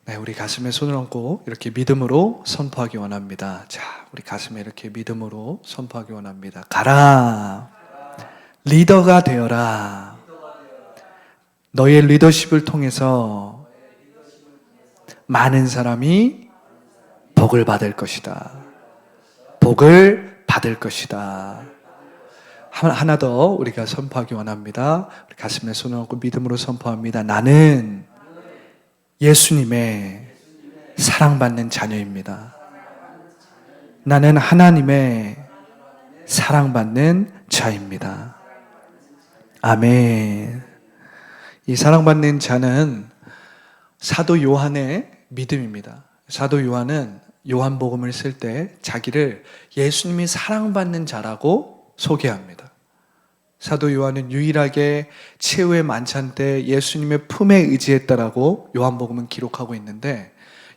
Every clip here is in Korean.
네, 우리 가슴에 손을 얹고 이렇게 믿음으로 선포하기 원합니다. 자, 우리 가슴에 이렇게 믿음으로 선포하기 원합니다. 가라. 리더가 되어라. 너의 리더십을 통해서 많은 사람이 복을 받을 것이다. 복을 받을 것이다. 하나 더 우리가 선포하기 원합니다. 우리 가슴에 손을 얹고 믿음으로 선포합니다. 나는 예수님의 사랑받는 자녀입니다. 나는 하나님의 사랑받는 자입니다. 아멘. 이 사랑받는 자는 사도 요한의 믿음입니다. 사도 요한은 요한복음을 쓸 때 자기를 예수님이 사랑받는 자라고 소개합니다. 사도 요한은 유일하게 최후의 만찬 때 예수님의 품에 의지했다라고 요한복음은 기록하고 있는데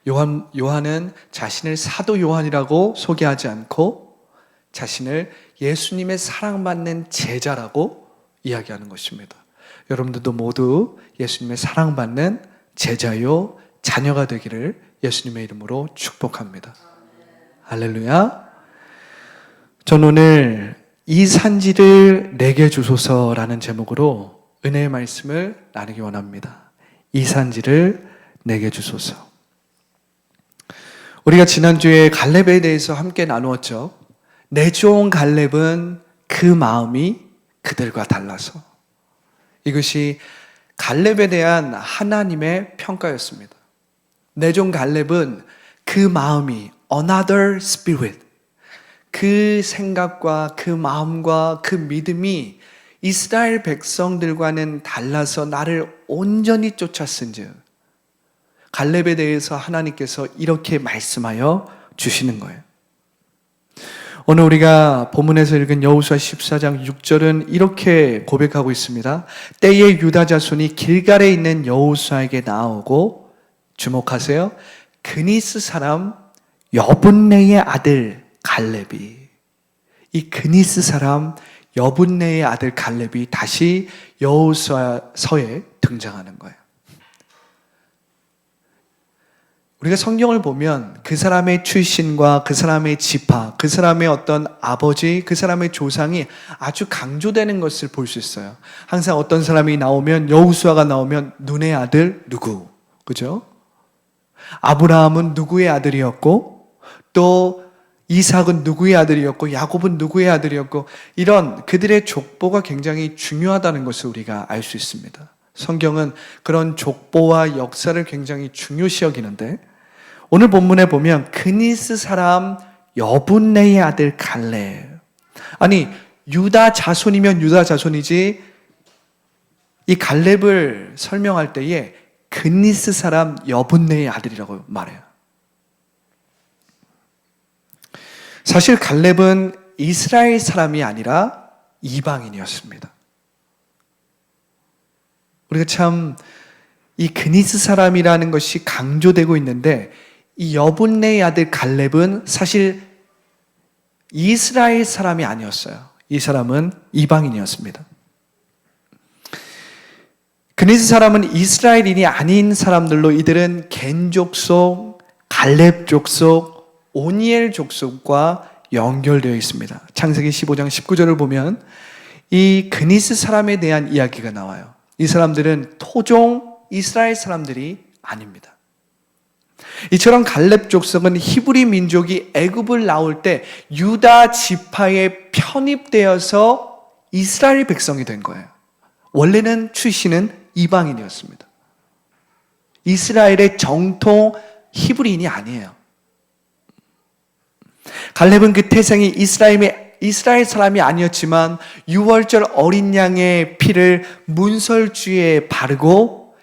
요한은 자신을 사도 요한이라고 소개하지 않고 자신을 예수님의 사랑받는 제자라고 이야기하는 것입니다. 여러분들도 모두 예수님의 사랑받는 제자요 자녀가 되기를 예수님의 이름으로 축복합니다. 할렐루야. 전 오늘 이 산지를 내게 주소서라는 제목으로 은혜의 말씀을 나누기 원합니다. 이 산지를 내게 주소서. 우리가 지난주에 갈렙에 대해서 함께 나누었죠. 내 종 갈렙은 그 마음이 그들과 달라서. 이것이 갈렙에 대한 하나님의 평가였습니다. 내 종 갈렙은 그 마음이 another spirit, 그 생각과 그 마음과 그 믿음이 이스라엘 백성들과는 달라서 나를 온전히 쫓았은즉 갈렙에 대해서 하나님께서 이렇게 말씀하여 주시는 거예요. 오늘 우리가 본문에서 읽은 여호수아 14장 6절은 이렇게 고백하고 있습니다. 때에 유다 자손이 길갈에 있는 여호수아에게 나오고, 주목하세요, 그니스 사람 여분네의 아들 갈렙이, 이 그니스 사람 여분네의 아들 갈렙이 다시 여호수아서에 등장하는 거예요. 우리가 성경을 보면 그 사람의 출신과 그 사람의 지파, 그 사람의 어떤 아버지, 그 사람의 조상이 아주 강조되는 것을 볼 수 있어요. 항상 어떤 사람이 나오면, 여호수아가 나오면 눈의 아들 누구, 그죠? 아브라함은 누구의 아들이었고, 또 이삭은 누구의 아들이었고, 야곱은 누구의 아들이었고, 이런 그들의 족보가 굉장히 중요하다는 것을 우리가 알 수 있습니다. 성경은 그런 족보와 역사를 굉장히 중요시 여기는데, 오늘 본문에 보면 그니스 사람 여분네의 아들 갈렙. 아니, 유다 자손이면 유다 자손이지, 이 갈렙을 설명할 때에 그니스 사람 여분네의 아들이라고 말해요. 사실 갈렙은 이스라엘 사람이 아니라 이방인이었습니다. 우리가 참 이 그니스 사람이라는 것이 강조되고 있는데, 이 여분네의 아들 갈렙은 사실 이스라엘 사람이 아니었어요. 이 사람은 이방인이었습니다. 그니스 사람은 이스라엘인이 아닌 사람들로, 이들은 겐 족속, 갈렙 족속, 오니엘 족속과 연결되어 있습니다. 창세기 15장 19절을 보면 이 그니스 사람에 대한 이야기가 나와요. 이 사람들은 토종 이스라엘 사람들이 아닙니다. 이처럼 갈렙 족속은 히브리 민족이 애굽을 나올 때 유다 지파에 편입되어서 이스라엘 백성이 된 거예요. 원래는 출신은 이방인이었습니다. 이스라엘의 정통 히브리인이 아니에요. 갈렙은 그 태생이 이스라엘 사람이 아니었지만 유월절 어린 양의 피를 문설주에 바르고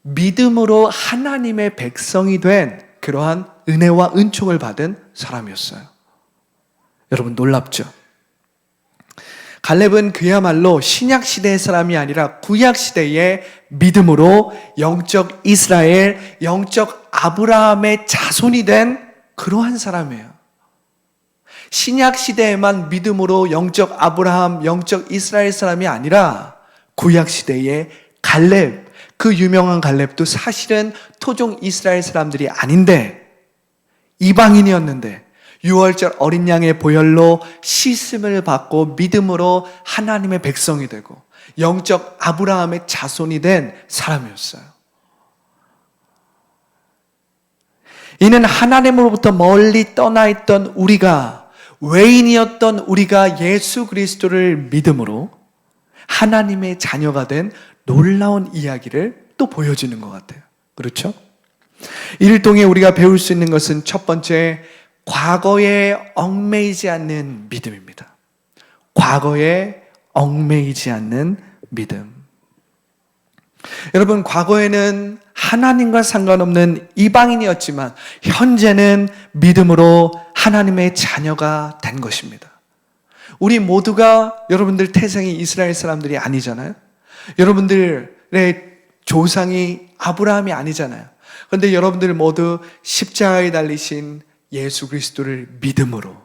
믿음으로 하나님의 백성이 된 그러한 은혜와 은총을 받은 사람이었어요. 여러분, 놀랍죠? 갈렙은 그야말로 신약시대의 사람이 아니라 구약시대의 믿음으로 영적 이스라엘, 영적 아브라함의 자손이 된 그러한 사람이에요. 신약시대에만 믿음으로 영적 아브라함, 영적 이스라엘 사람이 아니라 구약시대의 갈렙, 그 그 유명한 갈렙도 사실은 토종 이스라엘 사람들이 아닌데 이방인이었는데 6월절 어린 양의 보혈로 씻음을 받고 믿음으로 하나님의 백성이 되고 영적 아브라함의 자손이 된 사람이었어요. 이는 하나님으로부터 멀리 떠나 있던 우리가, 외인이었던 우리가 예수 그리스도를 믿음으로 하나님의 자녀가 된 놀라운 이야기를 또 보여주는 것 같아요. 그렇죠? 이를 통해 우리가 배울 수 있는 것은 첫 번째, 과거에 얽매이지 않는 믿음입니다. 과거에 얽매이지 않는 믿음. 여러분, 과거에는 하나님과 상관없는 이방인이었지만 현재는 믿음으로 하나님의 자녀가 된 것입니다. 우리 모두가 여러분들 태생이 이스라엘 사람들이 아니잖아요. 여러분들의 조상이 아브라함이 아니잖아요. 그런데 여러분들 모두 십자가에 달리신 예수 그리스도를 믿음으로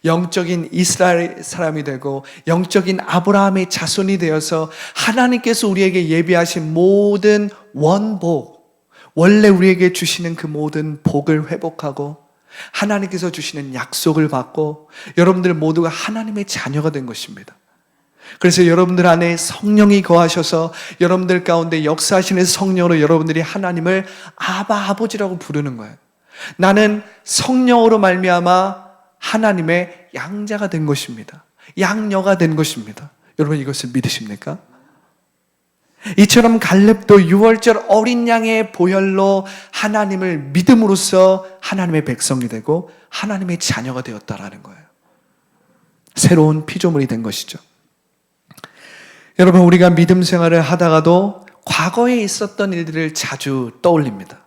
영적인 이스라엘 사람이 되고 영적인 아브라함의 자손이 되어서 하나님께서 우리에게 예비하신 모든 원복, 원래 우리에게 주시는 그 모든 복을 회복하고 하나님께서 주시는 약속을 받고 여러분들 모두가 하나님의 자녀가 된 것입니다. 그래서 여러분들 안에 성령이 거하셔서 여러분들 가운데 역사하시는 성령으로 여러분들이 하나님을 아바 아버지라고 부르는 거예요. 나는 성령으로 말미암아 하나님의 양자가 된 것입니다. 양녀가 된 것입니다. 여러분 이것을 믿으십니까? 이처럼 갈렙도 6월절 어린 양의 보혈로 하나님을 믿음으로써 하나님의 백성이 되고 하나님의 자녀가 되었다라는 거예요. 새로운 피조물이 된 것이죠. 여러분, 우리가 믿음 생활을 하다가도 과거에 있었던 일들을 자주 떠올립니다.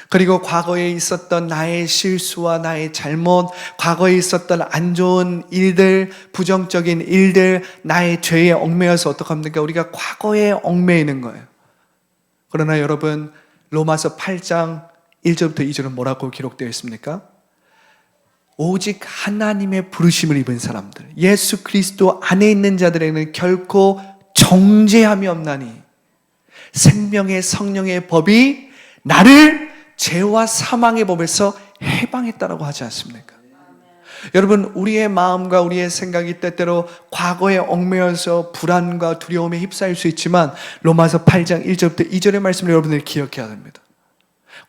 그리고 과거에 있었던 나의 실수와 나의 잘못, 과거에 있었던 안 좋은 일들, 부정적인 일들, 나의 죄에 얽매여서 어떡합니까? 우리가 과거에 얽매이는 거예요. 그러나 여러분, 로마서 8장 1절부터 2절은 뭐라고 기록되어 있습니까? 오직 하나님의 부르심을 입은 사람들, 예수 그리스도 안에 있는 자들에게는 결코 정죄함이 없나니 생명의 성령의 법이 나를 죄와 사망의 법에서 해방했다라고 하지 않습니까? 여러분, 우리의 마음과 우리의 생각이 때때로 과거에 얽매여서 불안과 두려움에 휩싸일 수 있지만 로마서 8장 1절부터 2절의 말씀을 여러분들이 기억해야 됩니다.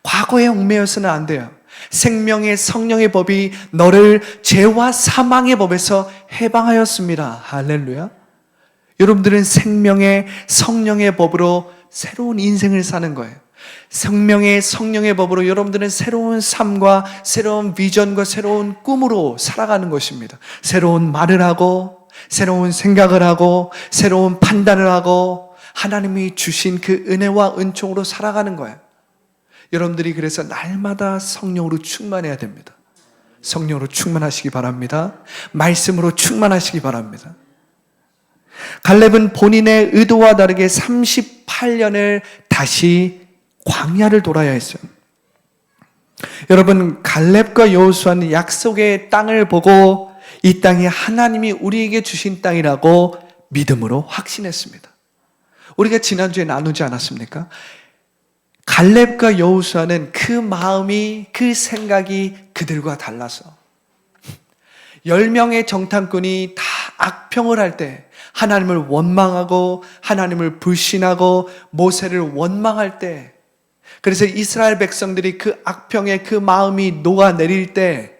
과거에 얽매여서는 안 돼요. 생명의 성령의 법이 너를 죄와 사망의 법에서 해방하였습니다. 할렐루야. 여러분들은 생명의 성령의 법으로 새로운 인생을 사는 거예요. 생명의 성령의 법으로 여러분들은 새로운 삶과 새로운 비전과 새로운 꿈으로 살아가는 것입니다. 새로운 말을 하고 새로운 생각을 하고 새로운 판단을 하고 하나님이 주신 그 은혜와 은총으로 살아가는 거예요. 여러분들이 그래서 날마다 성령으로 충만해야 됩니다. 성령으로 충만하시기 바랍니다. 말씀으로 충만하시기 바랍니다. 갈렙은 본인의 의도와 다르게 38년을 다시 광야를 돌아야 했어요. 여러분, 갈렙과 여호수아는 약속의 땅을 보고 이 땅이 하나님이 우리에게 주신 땅이라고 믿음으로 확신했습니다. 우리가 지난주에 나누지 않았습니까? 갈렙과 여호수아는 그 마음이, 그 생각이 그들과 달라서 10명의 정탐꾼이 다 악평을 할 때 하나님을 원망하고 하나님을 불신하고 모세를 원망할 때, 그래서 이스라엘 백성들이 그 악평에 그 마음이 녹아내릴 때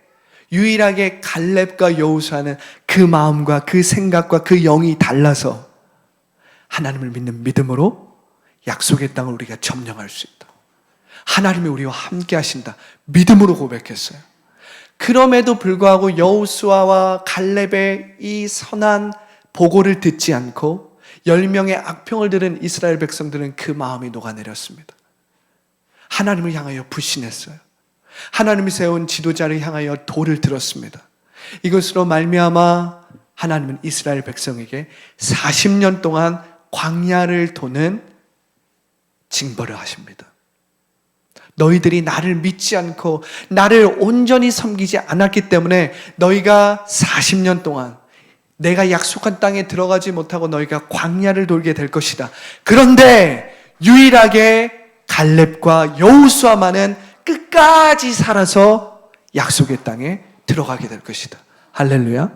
유일하게 갈렙과 여호수아는 그 마음과 그 생각과 그 영이 달라서 하나님을 믿는 믿음으로 약속의 땅을 우리가 점령할 수 있다. 하나님이 우리와 함께 하신다. 믿음으로 고백했어요. 그럼에도 불구하고 여호수아와 갈렙의 이 선한 보고를 듣지 않고 10명의 악평을 들은 이스라엘 백성들은 그 마음이 녹아내렸습니다. 하나님을 향하여 불신했어요. 하나님이 세운 지도자를 향하여 돌을 들었습니다. 이것으로 말미암아 하나님은 이스라엘 백성에게 40년 동안 광야를 도는 징벌을 하십니다. 너희들이 나를 믿지 않고 나를 온전히 섬기지 않았기 때문에 너희가 40년 동안 내가 약속한 땅에 들어가지 못하고 너희가 광야를 돌게 될 것이다. 그런데 유일하게 갈렙과 여호수아만은 끝까지 살아서 약속의 땅에 들어가게 될 것이다. 할렐루야.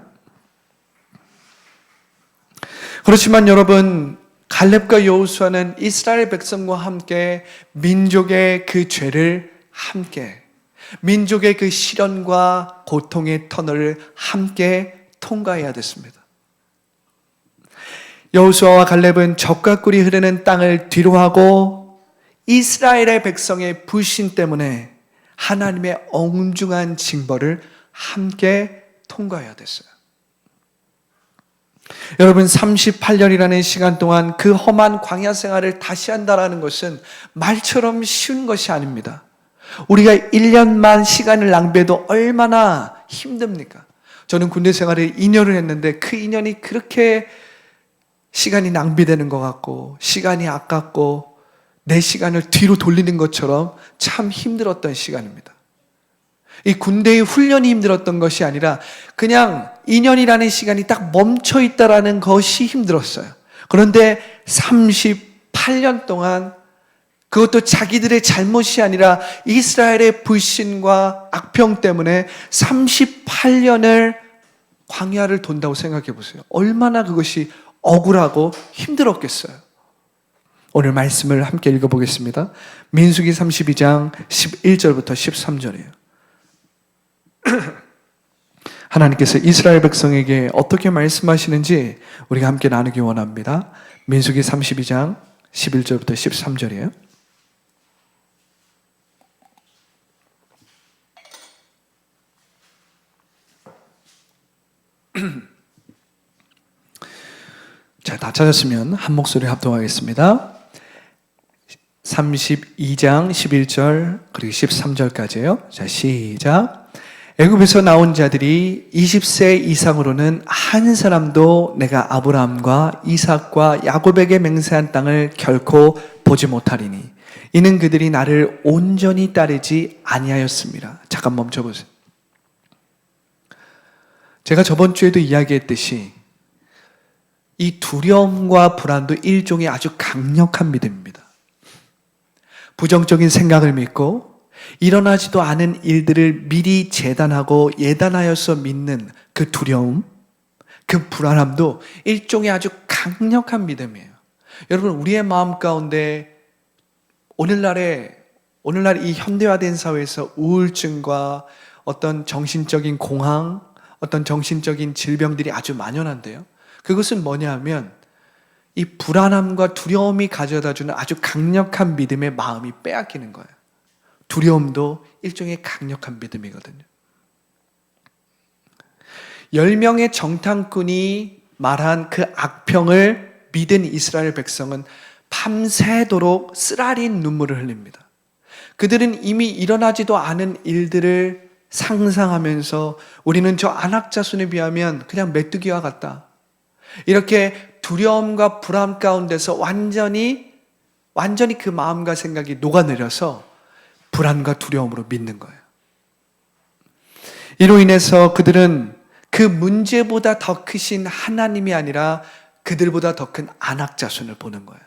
그렇지만 여러분, 갈렙과 여호수아는 이스라엘 백성과 함께 민족의 그 죄를 함께, 민족의 그 시련과 고통의 터널을 함께 통과해야 됐습니다. 여호수아와 갈렙은 적과 꿀이 흐르는 땅을 뒤로하고 이스라엘의 백성의 불신 때문에 하나님의 엄중한 징벌을 함께 통과해야 됐어요. 여러분, 38년이라는 시간 동안 그 험한 광야 생활을 다시 한다는 것은 말처럼 쉬운 것이 아닙니다. 우리가 1년만 시간을 낭비해도 얼마나 힘듭니까? 저는 군대 생활을 2년을 했는데 그 2년이 그렇게 시간이 낭비되는 것 같고 시간이 아깝고 내 시간을 뒤로 돌리는 것처럼 참 힘들었던 시간입니다. 이 군대의 훈련이 힘들었던 것이 아니라 그냥 2년이라는 시간이 딱 멈춰 있다라는 것이 힘들었어요. 그런데 38년 동안 그것도 자기들의 잘못이 아니라 이스라엘의 불신과 악평 때문에 38년을 광야를 돈다고 생각해 보세요. 얼마나 그것이 억울하고 힘들었겠어요. 오늘 말씀을 함께 읽어보겠습니다. 민수기 32장 11절부터 13절이에요. 하나님께서 이스라엘 백성에게 어떻게 말씀하시는지 우리가 함께 나누기 원합니다. 민수기 32장 11절부터 13절이에요. 자, 다 찾았으면 한 목소리 합동하겠습니다. 32장 11절 그리고 13절까지예요. 자, 시작. 애굽에서 나온 자들이 20세 이상으로는 한 사람도 내가 아브라함과 이삭과 야곱에게 맹세한 땅을 결코 보지 못하리니 이는 그들이 나를 온전히 따르지 아니하였습니다. 잠깐 멈춰보세요. 제가 저번 주에도 이야기했듯이 이 두려움과 불안도 일종의 아주 강력한 믿음입니다. 부정적인 생각을 믿고 일어나지도 않은 일들을 미리 재단하고 예단하여서 믿는 그 두려움, 그 불안함도 일종의 아주 강력한 믿음이에요. 여러분, 우리의 마음 가운데 오늘날 이 현대화된 사회에서 우울증과 어떤 정신적인 공황, 어떤 정신적인 질병들이 아주 만연한데요. 그것은 뭐냐 하면 이 불안함과 두려움이 가져다주는 아주 강력한 믿음의 마음이 빼앗기는 거예요. 두려움도 일종의 강력한 믿음이거든요. 10명의 정탐꾼이 말한 그 악평을 믿은 이스라엘 백성은 밤새도록 쓰라린 눈물을 흘립니다. 그들은 이미 일어나지도 않은 일들을 상상하면서 우리는 저 안악자손에 비하면 그냥 메뚜기와 같다. 이렇게 두려움과 불안 가운데서 완전히 그 마음과 생각이 녹아내려서 불안과 두려움으로 믿는 거예요. 이로 인해서 그들은 그 문제보다 더 크신 하나님이 아니라 그들보다 더 큰 안악자손을 보는 거예요.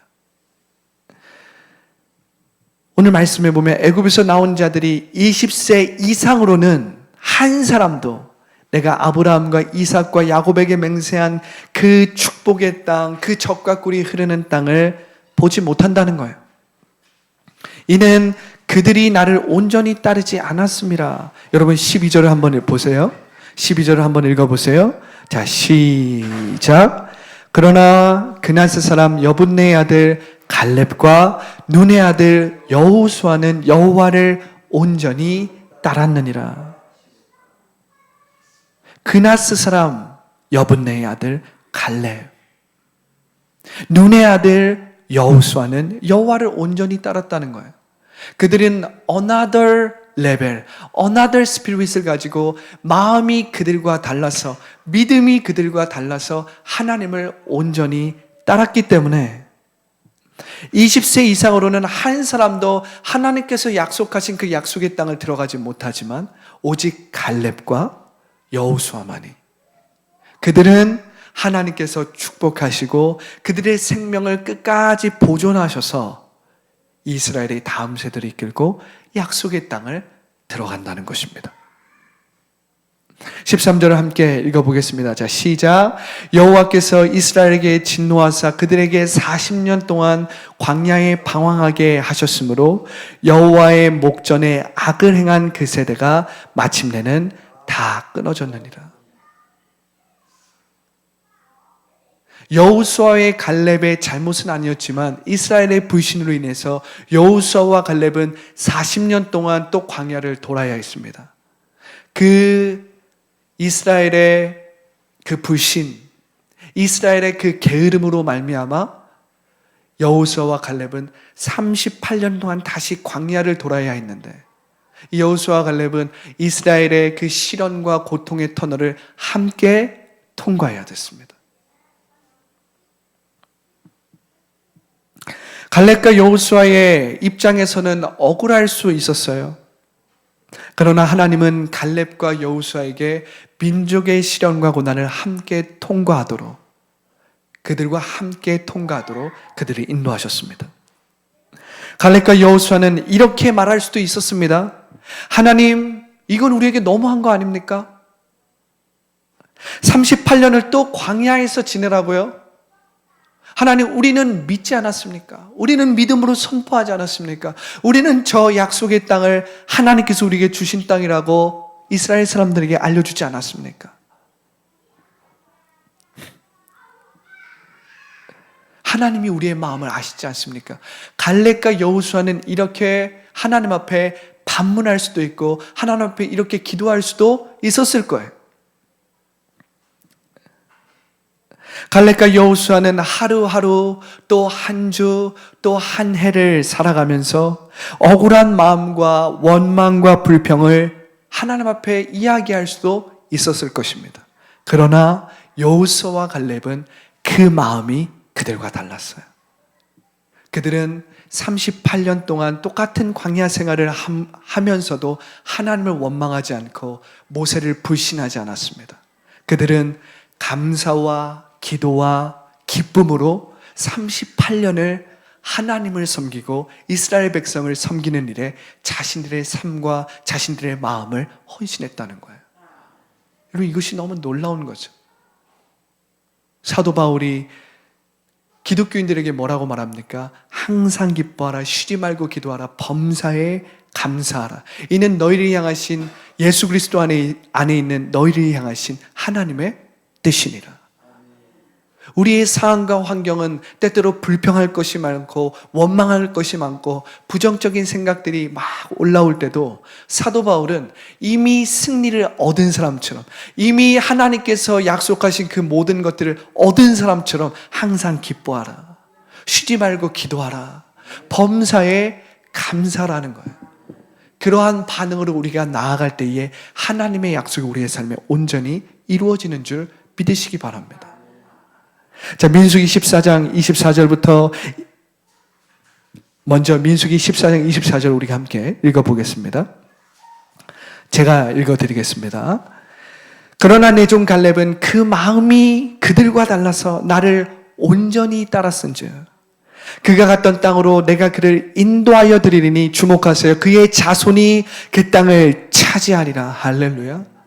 오늘 말씀에 보면 애굽에서 나온 자들이 20세 이상으로는 한 사람도 내가 아브라함과 이삭과 야곱에게 맹세한 그 축복의 땅, 그 젖과 꿀이 흐르는 땅을 보지 못한다는 거예요. 이는 그들이 나를 온전히 따르지 않았습니다. 여러분 12절을 한번 보세요. 12절을 한번 읽어보세요. 자, 시작. 그러나 그나스 사람 여분네의 아들 갈렙과 눈의 아들 여호수아는 여호와를 온전히 따랐느니라. 그나스 사람 여분네의 아들 갈렙, 눈의 아들 여호수아는 여호와를 온전히 따랐다는 거예요. 그들은 another level, another spirit을 가지고 마음이 그들과 달라서, 믿음이 그들과 달라서 하나님을 온전히 따랐기 때문에 20세 이상으로는 한 사람도 하나님께서 약속하신 그 약속의 땅을 들어가지 못하지만 오직 갈렙과 여호수아만이, 그들은 하나님께서 축복하시고 그들의 생명을 끝까지 보존하셔서 이스라엘의 다음 세대를 이끌고 약속의 땅을 들어간다는 것입니다. 13절을 함께 읽어보겠습니다. 자, 시작. 여호와께서 이스라엘에게 진노하사 그들에게 40년 동안 광야에 방황하게 하셨으므로 여호와의 목전에 악을 행한 그 세대가 마침내는 다 끊어졌느니라. 여호수아의 갈렙의 잘못은 아니었지만 이스라엘의 불신으로 인해서 여호수아와 갈렙은 40년 동안 또 광야를 돌아야 했습니다. 그 이스라엘의 그 불신, 이스라엘의 그 게으름으로 말미암아 여호수아와 갈렙은 38년 동안 다시 광야를 돌아야 했는데 이 여호수아와 갈렙은 이스라엘의 그 시련과 고통의 터널을 함께 통과해야 됐습니다. 갈렙과 여호수아의 입장에서는 억울할 수 있었어요. 그러나 하나님은 갈렙과 여호수아에게 민족의 시련과 고난을 함께 통과하도록, 그들과 함께 통과하도록 그들을 인도하셨습니다. 갈렙과 여호수아는 이렇게 말할 수도 있었습니다. 하나님, 이건 우리에게 너무한 거 아닙니까? 38년을 또 광야에서 지내라고요? 하나님, 우리는 믿지 않았습니까? 우리는 믿음으로 선포하지 않았습니까? 우리는 저 약속의 땅을 하나님께서 우리에게 주신 땅이라고 이스라엘 사람들에게 알려주지 않았습니까? 하나님이 우리의 마음을 아시지 않습니까? 갈렙과 여호수아는 이렇게 하나님 앞에 반문할 수도 있고 하나님 앞에 이렇게 기도할 수도 있었을 거예요. 갈렙과 여호수아는 하루하루 또 한 주 또 한 해를 살아가면서 억울한 마음과 원망과 불평을 하나님 앞에 이야기할 수도 있었을 것입니다. 그러나 여호수아와 갈렙은 그 마음이 그들과 달랐어요. 그들은 38년 동안 똑같은 광야 생활을 하면서도 하나님을 원망하지 않고 모세를 불신하지 않았습니다. 그들은 감사와 기도와 기쁨으로 38년을 하나님을 섬기고 이스라엘 백성을 섬기는 일에 자신들의 삶과 자신들의 마음을 헌신했다는 거예요. 여러분, 이것이 너무 놀라운 거죠. 사도 바울이 기독교인들에게 뭐라고 말합니까? 항상 기뻐하라, 쉬지 말고 기도하라, 범사에 감사하라. 이는 너희를 향하신 예수 그리스도 안에 있는 너희를 향하신 하나님의 뜻이니라. 우리의 상황과 환경은 때때로 불평할 것이 많고 원망할 것이 많고 부정적인 생각들이 막 올라올 때도 사도 바울은 이미 승리를 얻은 사람처럼, 이미 하나님께서 약속하신 그 모든 것들을 얻은 사람처럼 항상 기뻐하라, 쉬지 말고 기도하라, 범사에 감사라는 거예요. 그러한 반응으로 우리가 나아갈 때에 하나님의 약속이 우리의 삶에 온전히 이루어지는 줄 믿으시기 바랍니다. 자, 민수기 14장 24절부터 먼저 민수기 14장 24절 우리가 함께 읽어보겠습니다. 제가 읽어드리겠습니다. 그러나 내 종 갈렙은 그 마음이 그들과 달라서 나를 온전히 따랐은즉 그가 갔던 땅으로 내가 그를 인도하여 드리리니 주목하세요. 그의 자손이 그 땅을 차지하리라. 할렐루야.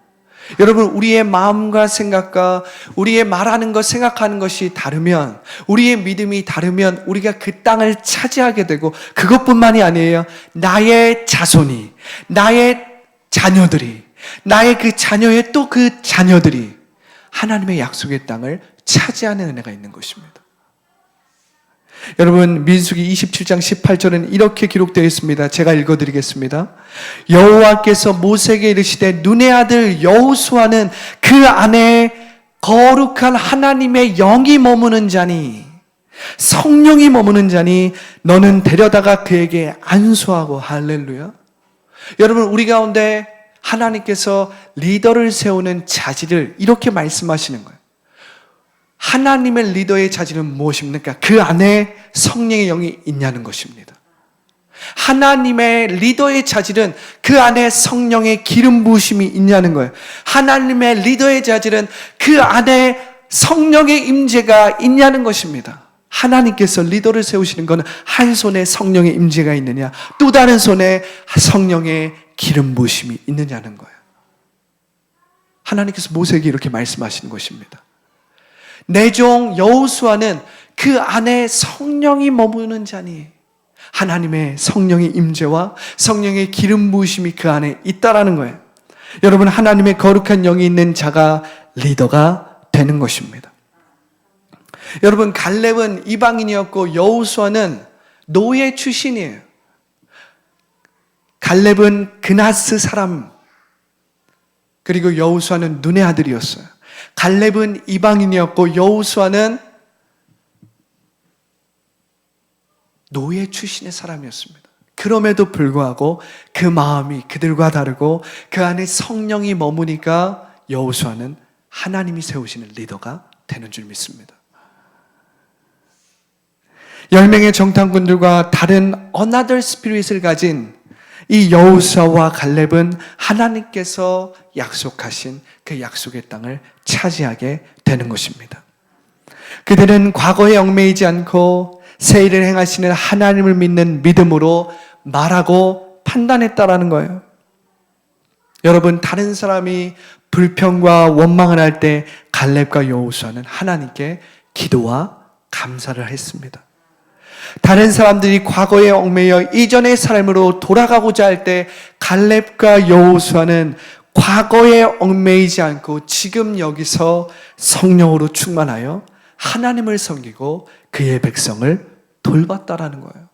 여러분, 우리의 마음과 생각과 우리의 말하는 것, 생각하는 것이 다르면, 우리의 믿음이 다르면 우리가 그 땅을 차지하게 되고, 그것뿐만이 아니에요. 나의 자손이, 나의 자녀들이, 나의 그 자녀의 또 그 자녀들이 하나님의 약속의 땅을 차지하는 은혜가 있는 것입니다. 여러분, 민수기 27장 18절은 이렇게 기록되어 있습니다. 제가 읽어드리겠습니다. 여호와께서 모세에게 이르시되 눈의 아들 여호수아는 그 안에 거룩한 하나님의 영이 머무는 자니, 성령이 머무는 자니 너는 데려다가 그에게 안수하고. 할렐루야. 여러분, 우리 가운데 하나님께서 리더를 세우는 자질을 이렇게 말씀하시는 거예요. 하나님의 리더의 자질은 무엇입니까? 그 안에 성령의 영이 있냐는 것입니다. 하나님의 리더의 자질은 그 안에 성령의 기름 부으심이 있냐는 거예요. 하나님의 리더의 자질은 그 안에 성령의 임재가 있냐는 것입니다. 하나님께서 리더를 세우시는 것은 한 손에 성령의 임재가 있느냐, 또 다른 손에 성령의 기름 부으심이 있느냐는 거예요. 하나님께서 모세에게 이렇게 말씀하시는 것입니다. 내 종 여호수아는 그 안에 성령이 머무는 자니, 하나님의 성령의 임재와 성령의 기름 부으심이 그 안에 있다라는 거예요. 여러분, 하나님의 거룩한 영이 있는 자가 리더가 되는 것입니다. 여러분, 갈렙은 이방인이었고 여호수아는 노예 출신이에요. 갈렙은 그나스 사람, 그리고 여호수아는 눈의 아들이었어요. 갈렙은 이방인이었고 여호수아는 노예 출신의 사람이었습니다. 그럼에도 불구하고 그 마음이 그들과 다르고 그 안에 성령이 머무니까 여호수아는 하나님이 세우시는 리더가 되는 줄 믿습니다. 10명의 정탐꾼들과 다른 another spirit을 가진 이 여호수아와 갈렙은 하나님께서 약속하신 그 약속의 땅을 차지하게 되는 것입니다. 그들은 과거에 얽매이지 않고 새 일을 행하시는 하나님을 믿는 믿음으로 말하고 판단했다라는 거예요. 여러분, 다른 사람이 불평과 원망을 할 때 갈렙과 여호수아는 하나님께 기도와 감사를 했습니다. 다른 사람들이 과거에 얽매여 이전의 삶으로 돌아가고자 할 때 갈렙과 여호수아는 과거에 얽매이지 않고 지금 여기서 성령으로 충만하여 하나님을 섬기고 그의 백성을 돌봤다라는 거예요.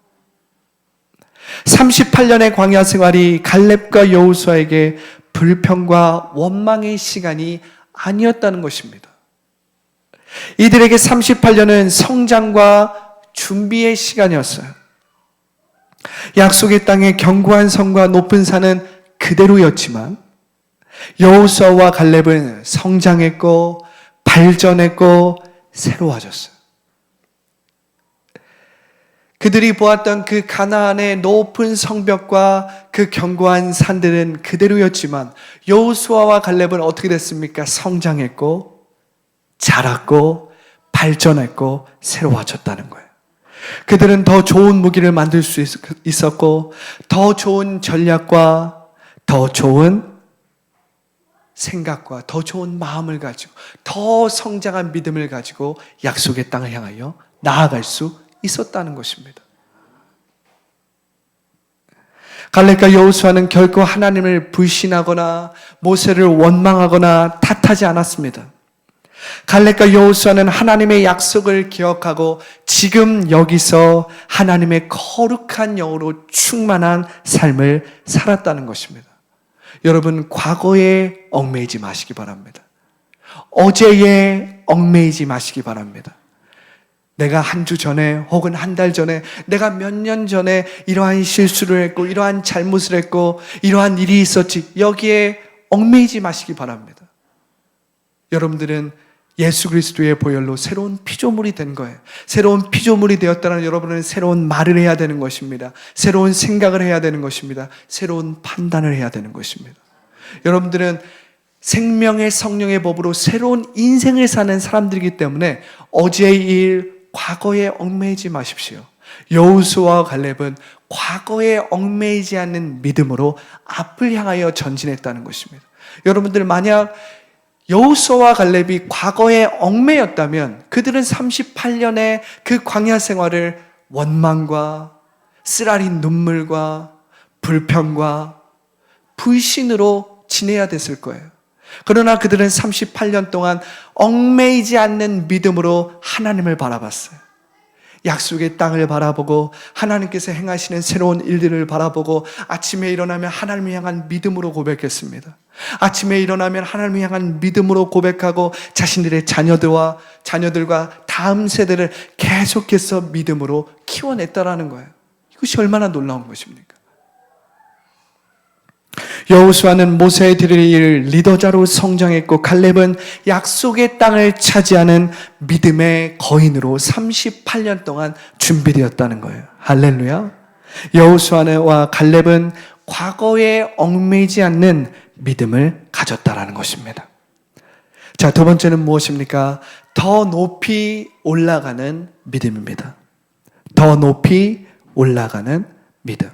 38년의 광야 생활이 갈렙과 여호수아에게 불평과 원망의 시간이 아니었다는 것입니다. 이들에게 38년은 성장과 준비의 시간이었어요. 약속의 땅의 견고한 성과 높은 산은 그대로였지만 여호수아와 갈렙은 성장했고 발전했고 새로워졌어요. 그들이 보았던 그 가나안의 높은 성벽과 그 견고한 산들은 그대로였지만 여호수아와 갈렙은 어떻게 됐습니까? 성장했고 자랐고 발전했고 새로워졌다는 거예요. 그들은 더 좋은 무기를 만들 수 있었고 더 좋은 전략과 더 좋은 생각과 더 좋은 마음을 가지고 더 성장한 믿음을 가지고 약속의 땅을 향하여 나아갈 수 있었다는 것입니다. 갈렙과 여호수아는 결코 하나님을 불신하거나 모세를 원망하거나 탓하지 않았습니다. 갈렙과 여호수아는 하나님의 약속을 기억하고 지금 여기서 하나님의 거룩한 영으로 충만한 삶을 살았다는 것입니다. 여러분, 과거에 얽매이지 마시기 바랍니다. 어제에 얽매이지 마시기 바랍니다. 내가 한 주 전에 혹은 한 달 전에 내가 몇 년 전에 이러한 실수를 했고 이러한 잘못을 했고 이러한 일이 있었지, 여기에 얽매이지 마시기 바랍니다. 여러분들은 예수 그리스도의 보혈로 새로운 피조물이 된 거예요. 새로운 피조물이 되었다는 여러분은 새로운 말을 해야 되는 것입니다. 새로운 생각을 해야 되는 것입니다. 새로운 판단을 해야 되는 것입니다. 여러분들은 생명의 성령의 법으로 새로운 인생을 사는 사람들이기 때문에 어제의 일, 과거에 얽매이지 마십시오. 여호수아와 갈렙은 과거에 얽매이지 않는 믿음으로 앞을 향하여 전진했다는 것입니다. 여러분들, 만약 여호수아와 갈렙이 과거에 얽매였다면 그들은 38년의 그 광야 생활을 원망과 쓰라린 눈물과 불평과 불신으로 지내야 됐을 거예요. 그러나 그들은 38년 동안 얽매이지 않는 믿음으로 하나님을 바라봤어요. 약속의 땅을 바라보고 하나님께서 행하시는 새로운 일들을 바라보고 아침에 일어나면 하나님을 향한 믿음으로 고백했습니다. 아침에 일어나면 하나님을 향한 믿음으로 고백하고 자신들의 자녀들과 다음 세대를 계속해서 믿음으로 키워냈다라는 거예요. 이것이 얼마나 놀라운 것입니까? 여호수아는 모세의 드릴 일을 리더자로 성장했고 갈렙은 약속의 땅을 차지하는 믿음의 거인으로 38년 동안 준비되었다는 거예요. 할렐루야. 여호수아와 갈렙은 과거에 얽매이지 않는 믿음을 가졌다라는 것입니다. 자, 두 번째는 무엇입니까? 더 높이 올라가는 믿음입니다. 더 높이 올라가는 믿음.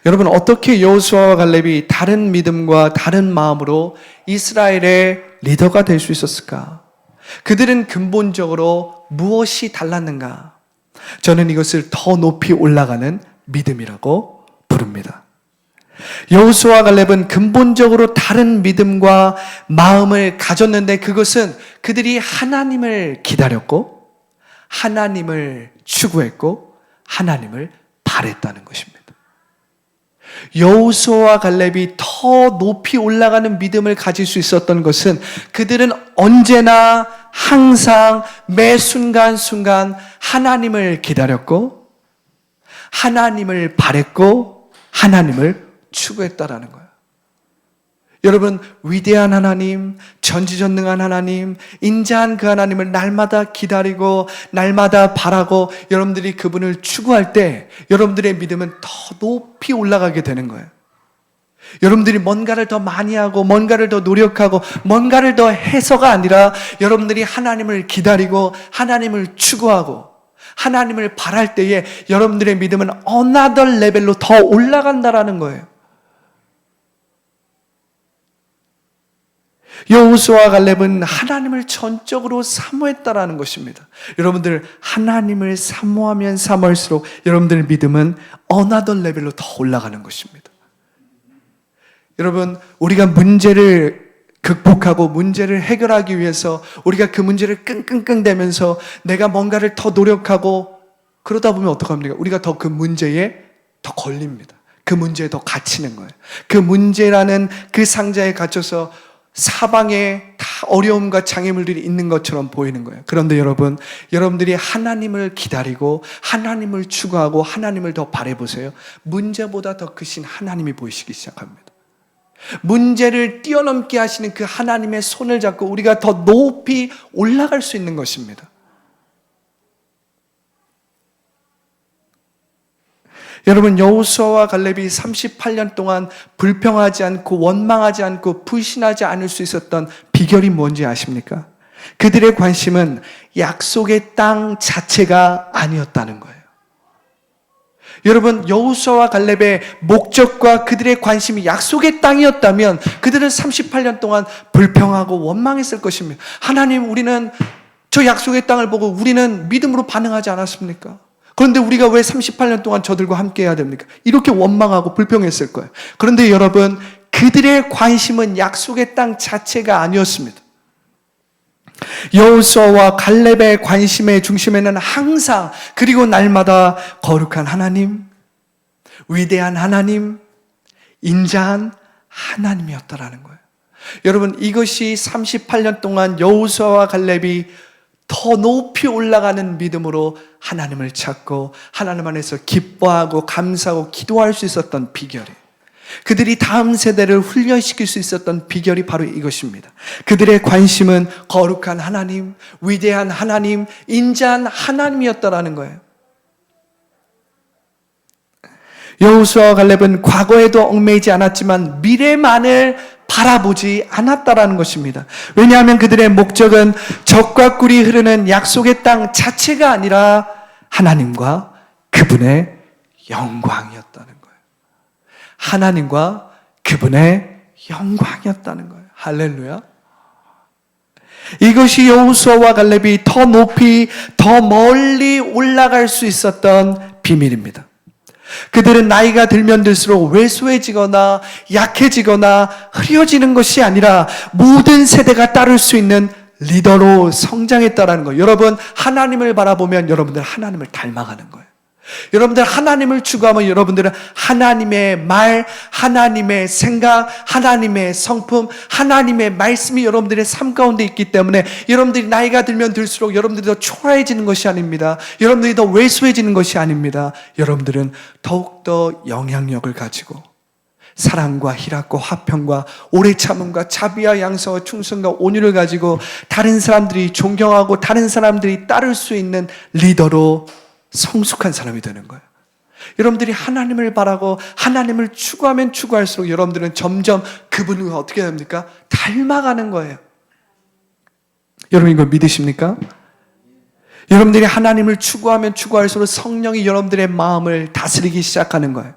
여러분, 어떻게 여호수아와 갈렙이 다른 믿음과 다른 마음으로 이스라엘의 리더가 될 수 있었을까? 그들은 근본적으로 무엇이 달랐는가? 저는 이것을 더 높이 올라가는 믿음이라고 부릅니다. 여호수아와 갈렙은 근본적으로 다른 믿음과 마음을 가졌는데 그것은 그들이 하나님을 기다렸고 하나님을 추구했고 하나님을 바랬다는 것입니다. 여호수아와 갈렙이 더 높이 올라가는 믿음을 가질 수 있었던 것은 그들은 언제나 항상 매 순간순간 하나님을 기다렸고 하나님을 바랬고 하나님을 추구했다라는 거예요. 여러분, 위대한 하나님, 전지전능한 하나님, 인자한 그 하나님을 날마다 기다리고 날마다 바라고 여러분들이 그분을 추구할 때 여러분들의 믿음은 더 높이 올라가게 되는 거예요. 여러분들이 뭔가를 더 많이 하고 뭔가를 더 노력하고 뭔가를 더 해서가 아니라 여러분들이 하나님을 기다리고 하나님을 추구하고 하나님을 바랄 때에 여러분들의 믿음은 another 레벨로 더 올라간다라는 거예요. 여호수아와 갈렙은 하나님을 전적으로 사모했다라는 것입니다. 여러분들 하나님을 사모하면 사모할수록 여러분들의 믿음은 another 레벨로 더 올라가는 것입니다. 여러분, 우리가 문제를 극복하고 문제를 해결하기 위해서 우리가 그 문제를 끙끙끙대면서 내가 뭔가를 더 노력하고 그러다 보면 어떡합니까? 우리가 더 그 문제에 더 걸립니다. 그 문제에 더 갇히는 거예요. 그 문제라는 그 상자에 갇혀서 사방에 다 어려움과 장애물들이 있는 것처럼 보이는 거예요. 그런데 여러분, 여러분들이 하나님을 기다리고 하나님을 추구하고 하나님을 더 바라보세요. 문제보다 더 크신 하나님이 보이시기 시작합니다. 문제를 뛰어넘게 하시는 그 하나님의 손을 잡고 우리가 더 높이 올라갈 수 있는 것입니다. 여러분, 여호수아와 갈렙이 38년 동안 불평하지 않고 원망하지 않고 불신하지 않을 수 있었던 비결이 뭔지 아십니까? 그들의 관심은 약속의 땅 자체가 아니었다는 거예요. 여러분, 여호수아와 갈렙의 목적과 그들의 관심이 약속의 땅이었다면 그들은 38년 동안 불평하고 원망했을 것입니다. 하나님, 우리는 저 약속의 땅을 보고 우리는 믿음으로 반응하지 않았습니까? 그런데 우리가 왜 38년 동안 저들과 함께 해야 됩니까? 이렇게 원망하고 불평했을 거예요. 그런데 여러분, 그들의 관심은 약속의 땅 자체가 아니었습니다. 여호수아와 갈렙의 관심의 중심에는 항상 그리고 날마다 거룩한 하나님, 위대한 하나님, 인자한 하나님이었다라는 거예요. 여러분, 이것이 38년 동안 여호수아와 갈렙이 더 높이 올라가는 믿음으로 하나님을 찾고 하나님 안에서 기뻐하고 감사하고 기도할 수 있었던 비결이에요. 그들이 다음 세대를 훈련시킬 수 있었던 비결이 바로 이것입니다. 그들의 관심은 거룩한 하나님, 위대한 하나님, 인자한 하나님이었다라는 거예요. 여호수아와 갈렙은 과거에도 얽매이지 않았지만 미래만을 바라보지 않았다라는 것입니다. 왜냐하면 그들의 목적은 적과 꿀이 흐르는 약속의 땅 자체가 아니라 하나님과 그분의 영광이었다는 거예요. 하나님과 그분의 영광이었다는 거예요. 할렐루야. 이것이 여호수아와 갈렙이 더 높이 더 멀리 올라갈 수 있었던 비밀입니다. 그들은 나이가 들면 들수록 왜소해지거나 약해지거나 흐려지는 것이 아니라 모든 세대가 따를 수 있는 리더로 성장했다라는 거예요. 여러분, 하나님을 바라보면 여러분들 하나님을 닮아가는 거예요. 여러분들 하나님을 추구하면 여러분들은 하나님의 말, 하나님의 생각, 하나님의 성품, 하나님의 말씀이 여러분들의 삶 가운데 있기 때문에 여러분들이 나이가 들면 들수록 여러분들이 더 초라해지는 것이 아닙니다. 여러분들이 더 왜소해지는 것이 아닙니다. 여러분들은 더욱더 영향력을 가지고 사랑과 희락과 화평과 오래 참음과 자비와 양성과 충성과 온유를 가지고 다른 사람들이 존경하고 다른 사람들이 따를 수 있는 리더로 성숙한 사람이 되는 거예요. 여러분들이 하나님을 바라고 하나님을 추구하면 추구할수록 여러분들은 점점 그분을 어떻게 됩니까? 닮아가는 거예요. 여러분 이걸 믿으십니까? 여러분들이 하나님을 추구하면 추구할수록 성령이 여러분들의 마음을 다스리기 시작하는 거예요.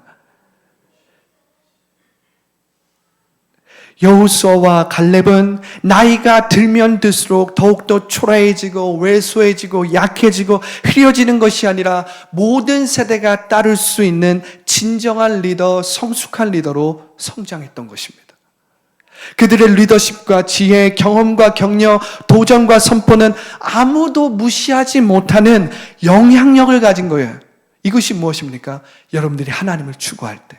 여호수아와 갈렙은 나이가 들면 들수록 더욱더 초라해지고 왜소해지고 약해지고 흐려지는 것이 아니라 모든 세대가 따를 수 있는 진정한 리더, 성숙한 리더로 성장했던 것입니다. 그들의 리더십과 지혜, 경험과 격려, 도전과 선포는 아무도 무시하지 못하는 영향력을 가진 거예요. 이것이 무엇입니까? 여러분들이 하나님을 추구할 때,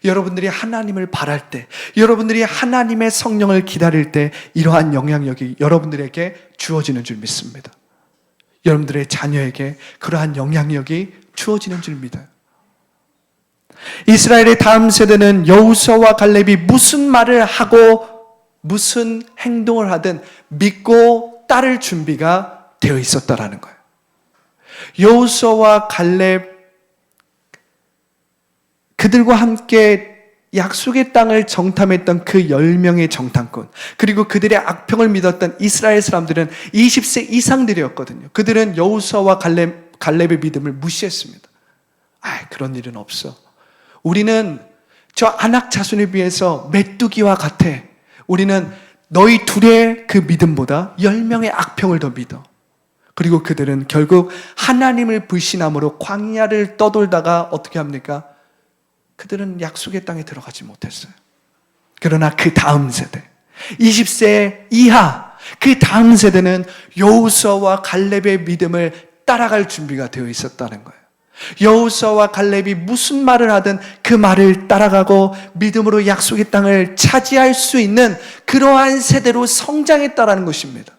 여러분들이 하나님을 바랄 때, 여러분들이 하나님의 성령을 기다릴 때 이러한 영향력이 여러분들에게 주어지는 줄 믿습니다. 여러분들의 자녀에게 그러한 영향력이 주어지는 줄 믿어요. 이스라엘의 다음 세대는 여호수아와 갈렙이 무슨 말을 하고 무슨 행동을 하든 믿고 따를 준비가 되어 있었다라는 거예요. 여호수아와 갈렙 그들과 함께 약속의 땅을 정탐했던 그 10명의 정탐꾼, 그리고 그들의 악평을 믿었던 이스라엘 사람들은 20세 이상들이었거든요. 그들은 여호수아와 갈렙의 믿음을 무시했습니다. 그런 일은 없어. 우리는 저 아낙 자손에 비해서 메뚜기와 같아. 우리는 너희 둘의 그 믿음보다 10명의 악평을 더 믿어. 그리고 그들은 결국 하나님을 불신함으로 광야를 떠돌다가 어떻게 합니까? 그들은 약속의 땅에 들어가지 못했어요. 그러나 그 다음 세대, 20세 이하, 그 다음 세대는 여호수아와 갈렙의 믿음을 따라갈 준비가 되어 있었다는 거예요. 여호수아와 갈렙이 무슨 말을 하든 그 말을 따라가고 믿음으로 약속의 땅을 차지할 수 있는 그러한 세대로 성장했다라는 것입니다.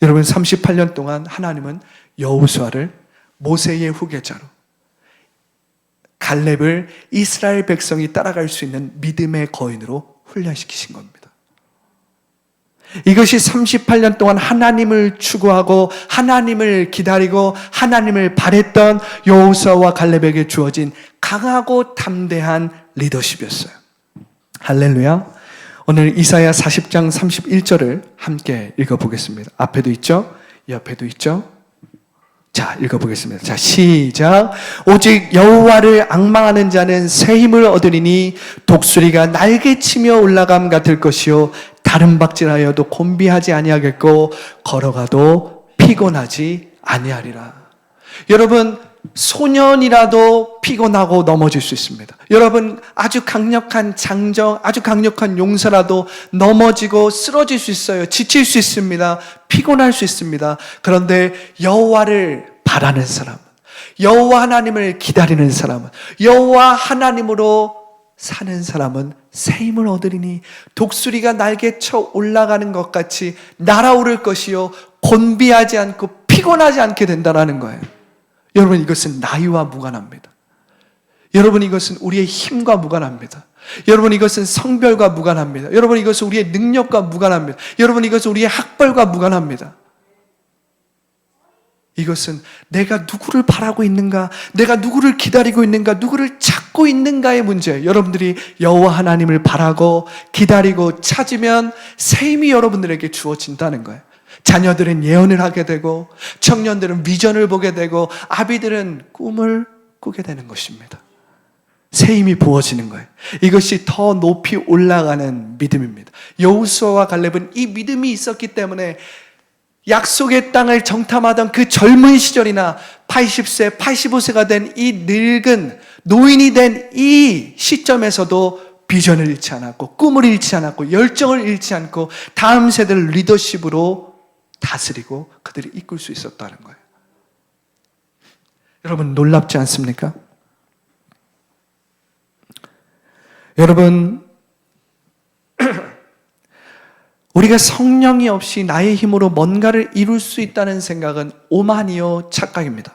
여러분, 38년 동안 하나님은 여호수아를 모세의 후계자로, 갈렙을 이스라엘 백성이 따라갈 수 있는 믿음의 거인으로 훈련시키신 겁니다. 이것이 38년 동안 하나님을 추구하고 하나님을 기다리고 하나님을 바랬던 여호수아와 갈렙에게 주어진 강하고 담대한 리더십이었어요. 할렐루야. 오늘 이사야 40장 31절을 함께 읽어보겠습니다. 앞에도 있죠? 옆에도 있죠? 자, 읽어보겠습니다. 자, 시작. 오직 여호와를 앙망하는 자는 새 힘을 얻으리니 독수리가 날개치며 올라감 같을 것이요 다른 박질하여도 곤비하지 아니하겠고 걸어가도 피곤하지 아니하리라. 여러분, 소년이라도 피곤하고 넘어질 수 있습니다. 여러분, 아주 강력한 장정, 아주 강력한 용사라도 넘어지고 쓰러질 수 있어요. 지칠 수 있습니다. 피곤할 수 있습니다. 그런데 여호와를 바라는 사람, 여호와 하나님을 기다리는 사람은, 여호와 하나님으로 사는 사람은 새 힘을 얻으리니 독수리가 날개쳐 올라가는 것 같이 날아오를 것이요 곤비하지 않고 피곤하지 않게 된다는 거예요. 여러분, 이것은 나이와 무관합니다. 여러분, 이것은 우리의 힘과 무관합니다. 여러분, 이것은 성별과 무관합니다. 여러분, 이것은 우리의 능력과 무관합니다. 여러분, 이것은 우리의 학벌과 무관합니다. 이것은 내가 누구를 바라고 있는가, 내가 누구를 기다리고 있는가, 누구를 찾고 있는가의 문제예요. 여러분들이 여호와 하나님을 바라고 기다리고 찾으면 새 힘이 여러분들에게 주어진다는 거예요. 자녀들은 예언을 하게 되고, 청년들은 비전을 보게 되고, 아비들은 꿈을 꾸게 되는 것입니다. 새 힘이 부어지는 거예요. 이것이 더 높이 올라가는 믿음입니다. 여호수아와 갈렙은 이 믿음이 있었기 때문에 약속의 땅을 정탐하던 그 젊은 시절이나 80세, 85세가 된 이 늙은 노인이 된 이 시점에서도 비전을 잃지 않았고, 꿈을 잃지 않았고, 열정을 잃지 않고 다음 세대를 리더십으로 다스리고 그들이 이끌 수 있었다는 거예요. 여러분, 놀랍지 않습니까? 여러분, 우리가 성령이 없이 나의 힘으로 뭔가를 이룰 수 있다는 생각은 오만이요 착각입니다.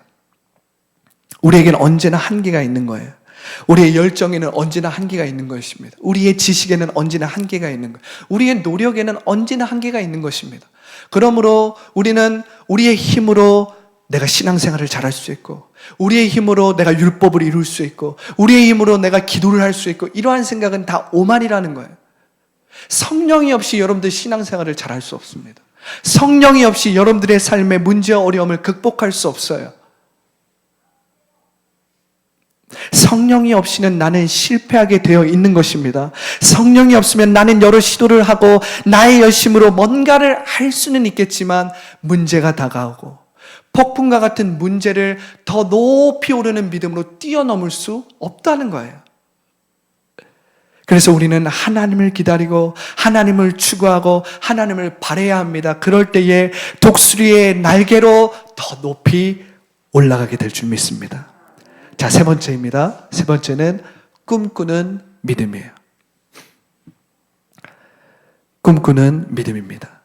우리에게는 언제나 한계가 있는 거예요. 우리의 열정에는 언제나 한계가 있는 것입니다. 우리의 지식에는 언제나 한계가 있는 거예요. 우리의 노력에는 언제나 한계가 있는 것입니다. 그러므로 우리는 우리의 힘으로 내가 신앙생활을 잘할 수 있고, 우리의 힘으로 내가 율법을 이룰 수 있고, 우리의 힘으로 내가 기도를 할 수 있고, 이러한 생각은 다 오만이라는 거예요. 성령이 없이 여러분들 신앙생활을 잘할 수 없습니다. 성령이 없이 여러분들의 삶의 문제와 어려움을 극복할 수 없어요. 성령이 없이는 나는 실패하게 되어 있는 것입니다. 성령이 없으면 나는 여러 시도를 하고 나의 열심으로 뭔가를 할 수는 있겠지만 문제가 다가오고 폭풍과 같은 문제를 더 높이 오르는 믿음으로 뛰어넘을 수 없다는 거예요. 그래서 우리는 하나님을 기다리고 하나님을 추구하고 하나님을 바라야 합니다. 그럴 때에 독수리의 날개로 더 높이 올라가게 될 줄 믿습니다. 자, 세 번째입니다. 세 번째는 꿈꾸는 믿음이에요. 꿈꾸는 믿음입니다.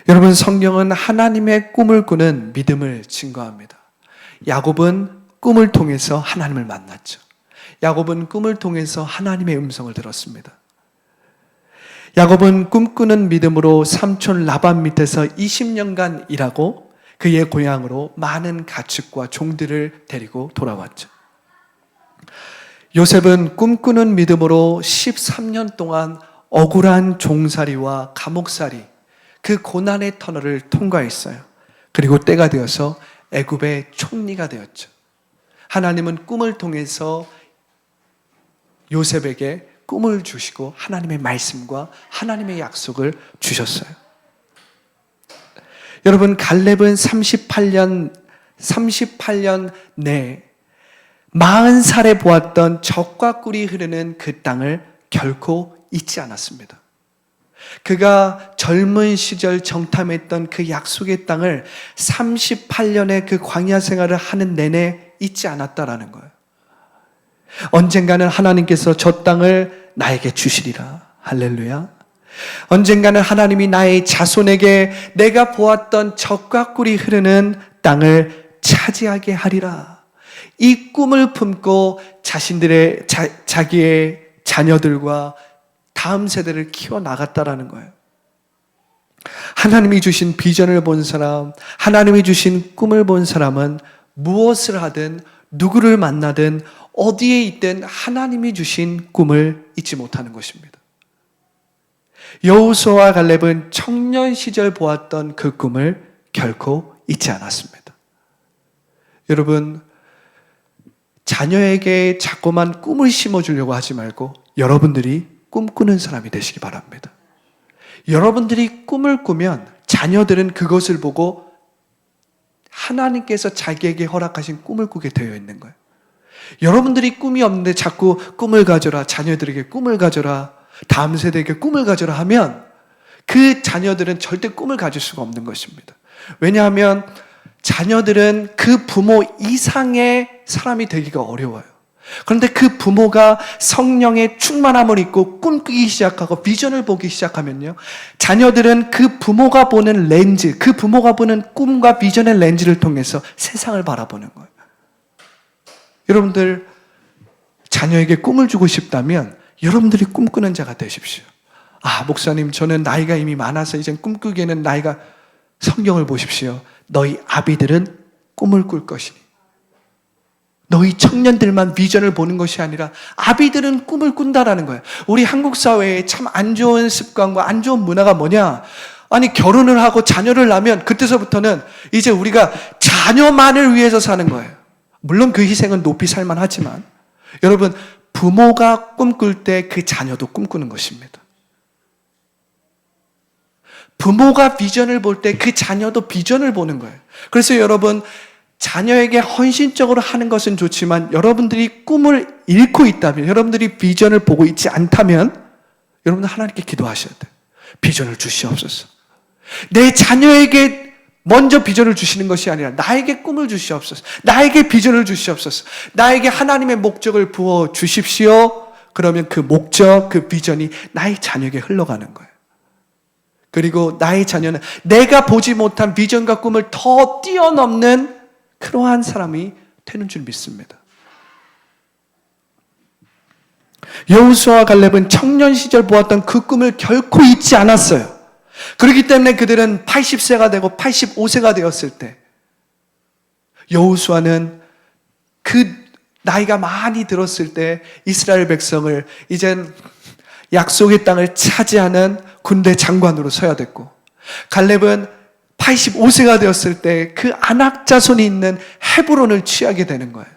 여러분, 성경은 하나님의 꿈을 꾸는 믿음을 증거합니다. 야곱은 꿈을 통해서 하나님을 만났죠. 야곱은 꿈을 통해서 하나님의 음성을 들었습니다. 야곱은 꿈꾸는 믿음으로 삼촌 라반 밑에서 20년간 일하고 그의 고향으로 많은 가축과 종들을 데리고 돌아왔죠. 요셉은 꿈꾸는 믿음으로 13년 동안 억울한 종살이와 감옥살이, 그 고난의 터널을 통과했어요. 그리고 때가 되어서 애굽의 총리가 되었죠. 하나님은 꿈을 통해서 요셉에게 꿈을 주시고 하나님의 말씀과 하나님의 약속을 주셨어요. 여러분, 갈렙은 38년 내에 40살에 보았던 젖과 꿀이 흐르는 그 땅을 결코 잊지 않았습니다. 그가 젊은 시절 정탐했던 그 약속의 땅을 38년의 그 광야 생활을 하는 내내 잊지 않았다라는 거예요. 언젠가는 하나님께서 저 땅을 나에게 주시리라. 할렐루야. 언젠가는 하나님이 나의 자손에게 내가 보았던 젖과 꿀이 흐르는 땅을 차지하게 하리라. 이 꿈을 품고 자기의 자녀들과 다음 세대를 키워나갔다라는 거예요. 하나님이 주신 비전을 본 사람, 하나님이 주신 꿈을 본 사람은 무엇을 하든 누구를 만나든 어디에 있든 하나님이 주신 꿈을 잊지 못하는 것입니다. 여호수아와 갈렙은 청년 시절 보았던 그 꿈을 결코 잊지 않았습니다. 여러분, 자녀에게 자꾸만 꿈을 심어주려고 하지 말고 여러분들이 꿈꾸는 사람이 되시기 바랍니다. 여러분들이 꿈을 꾸면 자녀들은 그것을 보고 하나님께서 자기에게 허락하신 꿈을 꾸게 되어 있는 거예요. 여러분들이 꿈이 없는데 자꾸 꿈을 가져라, 자녀들에게 꿈을 가져라, 다음 세대에게 꿈을 가져라 하면 그 자녀들은 절대 꿈을 가질 수가 없는 것입니다. 왜냐하면 자녀들은 그 부모 이상의 사람이 되기가 어려워요. 그런데 그 부모가 성령의 충만함을 입고 꿈꾸기 시작하고 비전을 보기 시작하면요, 자녀들은 그 부모가 보는 렌즈, 그 부모가 보는 꿈과 비전의 렌즈를 통해서 세상을 바라보는 거예요. 여러분들 자녀에게 꿈을 주고 싶다면 여러분들이 꿈꾸는 자가 되십시오. 아, 목사님, 저는 나이가 이미 많아서 이젠 꿈꾸기에는 나이가... 성경을 보십시오. 너희 아비들은 꿈을 꿀 것이니, 너희 청년들만 비전을 보는 것이 아니라 아비들은 꿈을 꾼다라는 거예요. 우리 한국 사회에 참 안 좋은 습관과 안 좋은 문화가 뭐냐? 아니, 결혼을 하고 자녀를 낳으면 그때서부터는 이제 우리가 자녀만을 위해서 사는 거예요. 물론 그 희생은 높이 살만하지만 여러분, 부모가 꿈꿀 때 그 자녀도 꿈꾸는 것입니다. 부모가 비전을 볼 때 그 자녀도 비전을 보는 거예요. 그래서 여러분, 자녀에게 헌신적으로 하는 것은 좋지만 여러분들이 꿈을 잃고 있다면, 여러분들이 비전을 보고 있지 않다면 여러분은 하나님께 기도하셔야 돼요. 비전을 주시옵소서. 내 자녀에게 먼저 비전을 주시는 것이 아니라 나에게 꿈을 주시옵소서. 나에게 비전을 주시옵소서. 나에게 하나님의 목적을 부어 주십시오. 그러면 그 목적, 그 비전이 나의 자녀에게 흘러가는 거예요. 그리고 나의 자녀는 내가 보지 못한 비전과 꿈을 더 뛰어넘는 그러한 사람이 되는 줄 믿습니다. 여호수아와 갈렙은 청년 시절 보았던 그 꿈을 결코 잊지 않았어요. 그렇기 때문에 그들은 80세가 되고 85세가 되었을 때 여호수아는 그 나이가 많이 들었을 때 이스라엘 백성을 이젠 약속의 땅을 차지하는 군대 장관으로 서야 됐고, 갈렙은 85세가 되었을 때 그 아낙 자손이 있는 헤브론을 취하게 되는 거예요.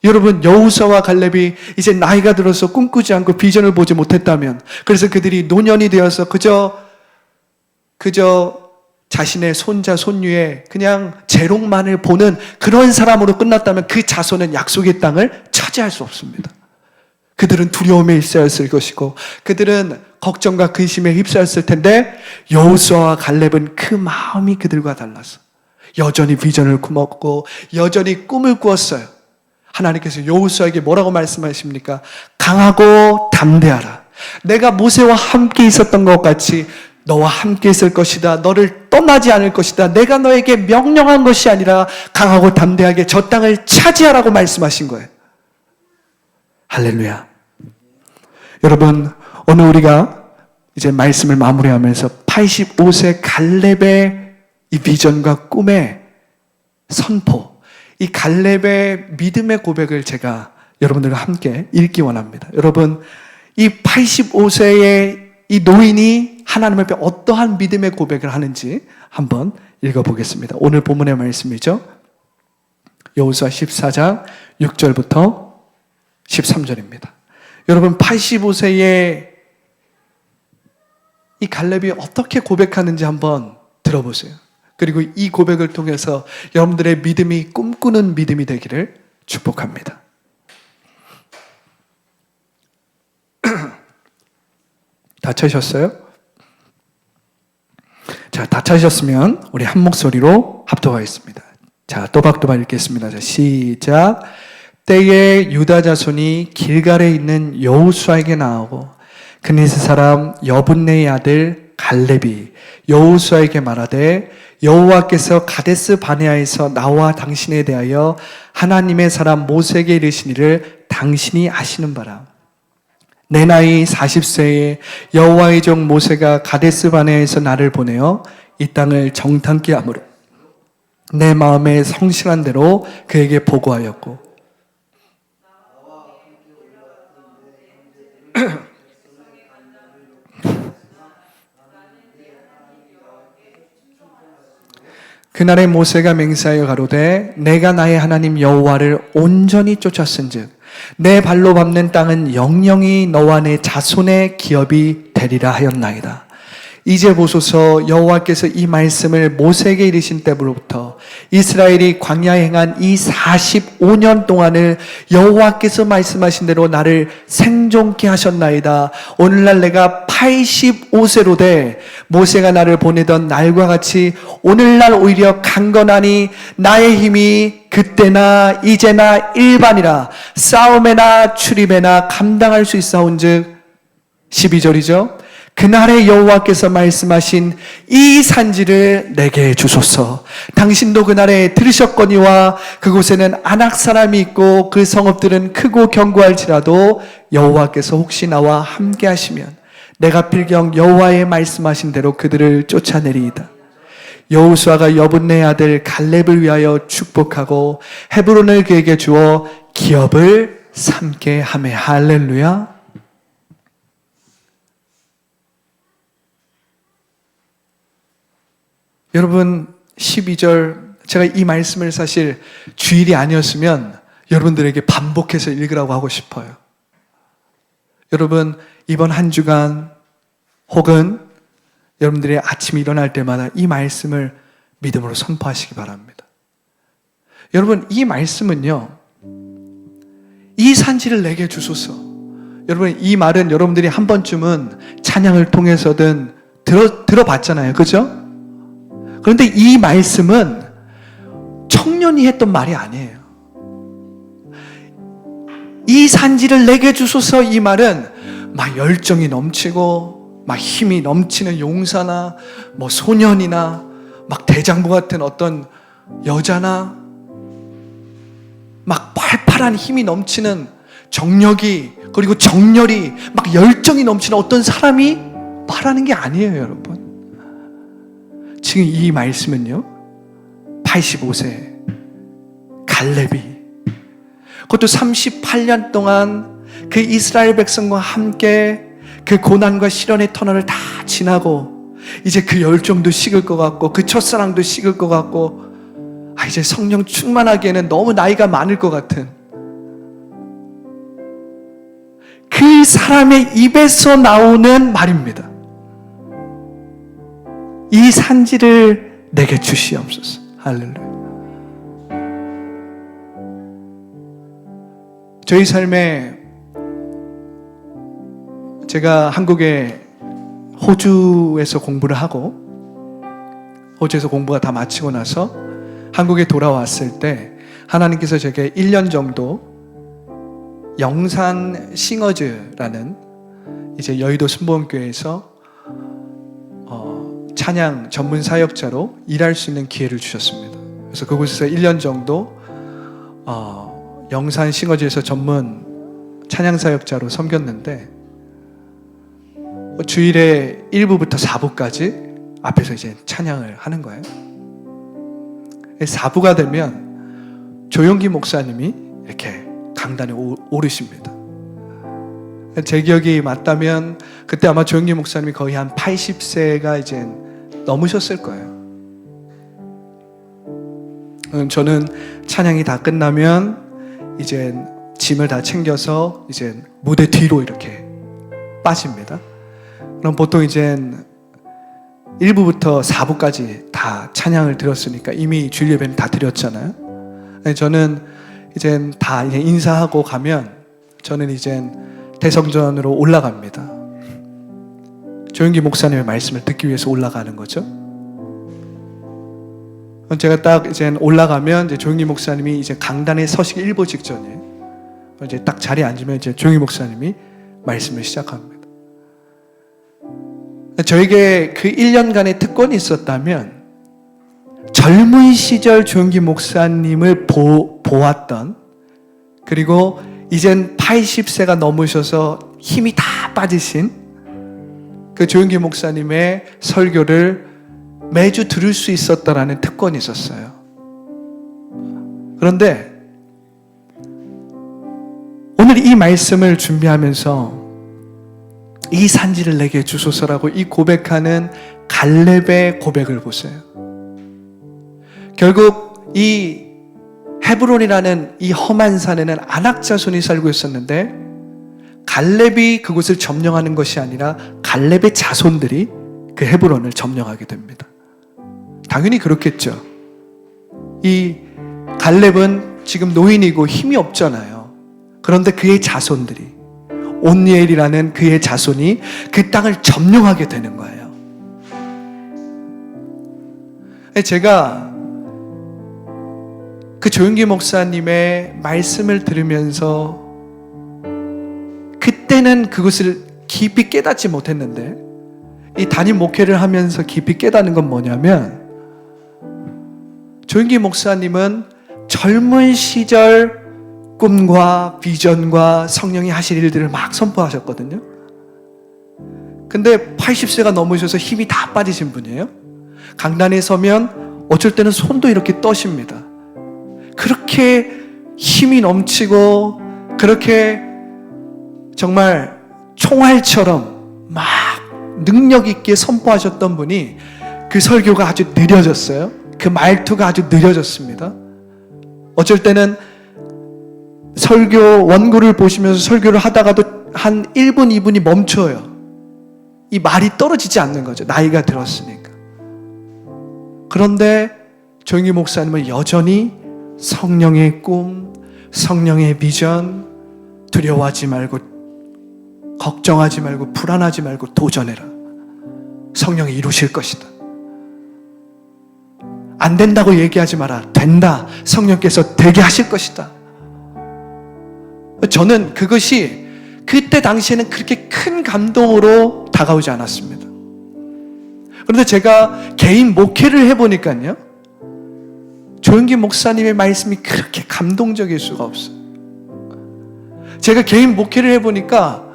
여러분, 여호수아와 갈렙이 이제 나이가 들어서 꿈꾸지 않고 비전을 보지 못했다면, 그래서 그들이 노년이 되어서 그저 자신의 손자, 손녀의 그냥 재롱만을 보는 그런 사람으로 끝났다면 그 자손은 약속의 땅을 차지할 수 없습니다. 그들은 두려움에 휩싸였을 것이고 그들은 걱정과 근심에 휩싸였을 텐데, 여호수아와 갈렙은 그 마음이 그들과 달라서 여전히 비전을 꾸었고 여전히 꿈을 꾸었어요. 하나님께서 여호수아에게 뭐라고 말씀하십니까? 강하고 담대하라. 내가 모세와 함께 있었던 것 같이 너와 함께 있을 것이다. 너를 떠나지 않을 것이다. 내가 너에게 명령한 것이 아니라 강하고 담대하게 저 땅을 차지하라고 말씀하신 거예요. 할렐루야. 여러분, 오늘 우리가 이제 말씀을 마무리하면서 85세 갈렙의 이 비전과 꿈의 선포, 이 갈렙의 믿음의 고백을 제가 여러분들과 함께 읽기 원합니다. 여러분, 이 85세의 이 노인이 하나님 앞에 어떠한 믿음의 고백을 하는지 한번 읽어보겠습니다. 오늘 본문의 말씀이죠. 여호수아 14장 6절부터 13절입니다. 여러분, 85세의 이 갈렙이 어떻게 고백하는지 한번 들어보세요. 그리고 이 고백을 통해서 여러분들의 믿음이 꿈꾸는 믿음이 되기를 축복합니다. 다 찾으셨어요? 자, 다 찾으셨으면 우리 한 목소리로 합독하겠습니다. 자, 또박또박 읽겠습니다. 자, 시작. 때에 유다 자손이 길갈에 있는 여호수아에게 나오고 그니스 사람 여분네의 아들 갈렙이 여호수아에게 말하되, 여호와께서 가데스 바네아에서 나와 당신에 대하여 하나님의 사람 모세에게 이르시니를 당신이 아시는 바라. 내 나이 40세에 여호와의 종 모세가 가데스 바네아에서 나를 보내어 이 땅을 정탐케 하므로 내 마음에 성실한 대로 그에게 보고하였고, 그날에 모세가 맹세하여 가로되, 내가 나의 하나님 여호와를 온전히 쫓았은즉 내 발로 밟는 땅은 영영이 너와 내 자손의 기업이 되리라 하였나이다. 이제 보소서, 여호와께서 이 말씀을 모세에게 이르신 때부터 이스라엘이 광야에 행한 이 45년 동안을 여호와께서 말씀하신 대로 나를 생존케 하셨나이다. 오늘날 내가 85세로 돼 모세가 나를 보내던 날과 같이 오늘날 오히려 강건하니 나의 힘이 그때나 이제나 일반이라 싸움에나 출입에나 감당할 수 있사온즉, 12절이죠. 그날에 여호와께서 말씀하신 이 산지를 내게 주소서. 당신도 그날에 들으셨거니와 그곳에는 아낙 사람이 있고 그 성읍들은 크고 견고할지라도 여호와께서 혹시 나와 함께 하시면 내가 필경 여호와의 말씀하신 대로 그들을 쫓아내리이다. 여호수아가 여분네 아들 갈렙을 위하여 축복하고 헤브론을 그에게 주어 기업을 삼게 하매. 할렐루야. 여러분, 12절, 제가 이 말씀을 사실 주일이 아니었으면 여러분들에게 반복해서 읽으라고 하고 싶어요. 여러분, 이번 한 주간 혹은 여러분들이 아침에 일어날 때마다 이 말씀을 믿음으로 선포하시기 바랍니다. 여러분, 이 말씀은요, 이 산지를 내게 주소서. 여러분, 이 말은 여러분들이 한 번쯤은 찬양을 통해서든 들어봤잖아요. 그죠? 그런데 이 말씀은 청년이 했던 말이 아니에요. 이 산지를 내게 주소서, 이 말은 막 열정이 넘치고 막 힘이 넘치는 용사나 뭐 소년이나 막 대장부 같은 어떤 여자나 막 팔팔한 힘이 넘치는 정력이, 그리고 정열이 막 열정이 넘치는 어떤 사람이 말하는 게 아니에요, 여러분. 지금 이 말씀은요, 85세 갈렙이, 그것도 38년 동안 그 이스라엘 백성과 함께 그 고난과 시련의 터널을 다 지나고 이제 그 열정도 식을 것 같고 그 첫사랑도 식을 것 같고 이제 성령 충만하기에는 너무 나이가 많을 것 같은 그 사람의 입에서 나오는 말입니다. 이 산지를 내게 주시옵소서. 할렐루야. 저희 삶에 제가 한국에 호주에서 공부를 하고 호주에서 공부가 다 마치고 나서 한국에 돌아왔을 때 하나님께서 제게 1년 정도 영산 싱어즈라는 이제 여의도 순복음교회에서 찬양 전문 사역자로 일할 수 있는 기회를 주셨습니다. 그래서 그곳에서 1년 정도 영산 싱어즈에서 전문 찬양 사역자로 섬겼는데 주일에 1부부터 4부까지 앞에서 이제 찬양을 하는 거예요. 4부가 되면 조용기 목사님이 이렇게 강단에 오르십니다. 제 기억이 맞다면 그때 아마 조용기 목사님이 거의 한 80세가 이제 넘으셨을 거예요. 저는 찬양이 다 끝나면 이제 짐을 다 챙겨서 이제 무대 뒤로 이렇게 빠집니다. 그럼 보통 이제 1부부터 4부까지 다 찬양을 들었으니까 이미 주일 예배는 다 드렸잖아요. 저는 이제 다 이제 인사하고 가면 저는 이제 대성전으로 올라갑니다. 조용기 목사님의 말씀을 듣기 위해서 올라가는 거죠. 제가 딱 이제 올라가면 이제 조용기 목사님이 이제 강단에 서시기 1부 직전이에요. 이제 딱 자리에 앉으면 이제 조용기 목사님이 말씀을 시작합니다. 저에게 그 1년간의 특권이 있었다면 젊은 시절 조용기 목사님을 보았던 그리고 이젠 80세가 넘으셔서 힘이 다 빠지신 그 조용기 목사님의 설교를 매주 들을 수 있었다라는 특권이 있었어요. 그런데 오늘 이 말씀을 준비하면서 이 산지를 내게 주소서라고 이 고백하는 갈렙의 고백을 보세요. 결국 이 헤브론이라는 이 험한 산에는 아낙 자손이 살고 있었는데 갈렙이 그곳을 점령하는 것이 아니라 갈렙의 자손들이 그 헤브론을 점령하게 됩니다. 당연히 그렇겠죠. 이 갈렙은 지금 노인이고 힘이 없잖아요. 그런데 그의 자손들이 온니엘이라는 그의 자손이 그 땅을 점령하게 되는 거예요. 제가 그 조용기 목사님의 말씀을 들으면서 그때는 그것을 깊이 깨닫지 못했는데 이 단임 목회를 하면서 깊이 깨닫는 건 뭐냐면 조용기 목사님은 젊은 시절 꿈과 비전과 성령이 하실 일들을 막 선포하셨거든요. 근데 80세가 넘으셔서 힘이 다 빠지신 분이에요. 강단에 서면 어쩔 때는 손도 이렇게 떠십니다. 그렇게 힘이 넘치고 그렇게 정말 총알처럼 막 능력 있게 선포하셨던 분이 그 설교가 아주 느려졌어요. 그 말투가 아주 느려졌습니다. 어쩔 때는 설교 원고를 보시면서 설교를 하다가도 한 1분, 2분이 멈춰요. 이 말이 떨어지지 않는 거죠. 나이가 들었으니까. 그런데 조용기 목사님은 여전히 성령의 꿈, 성령의 비전, 두려워하지 말고 걱정하지 말고 불안하지 말고 도전해라. 성령이 이루실 것이다. 안 된다고 얘기하지 마라. 된다. 성령께서 되게 하실 것이다. 저는 그것이 그때 당시에는 그렇게 큰 감동으로 다가오지 않았습니다. 그런데 제가 개인 목회를 해보니까요, 조용기 목사님의 말씀이 그렇게 감동적일 수가 없어요. 제가 개인 목회를 해보니까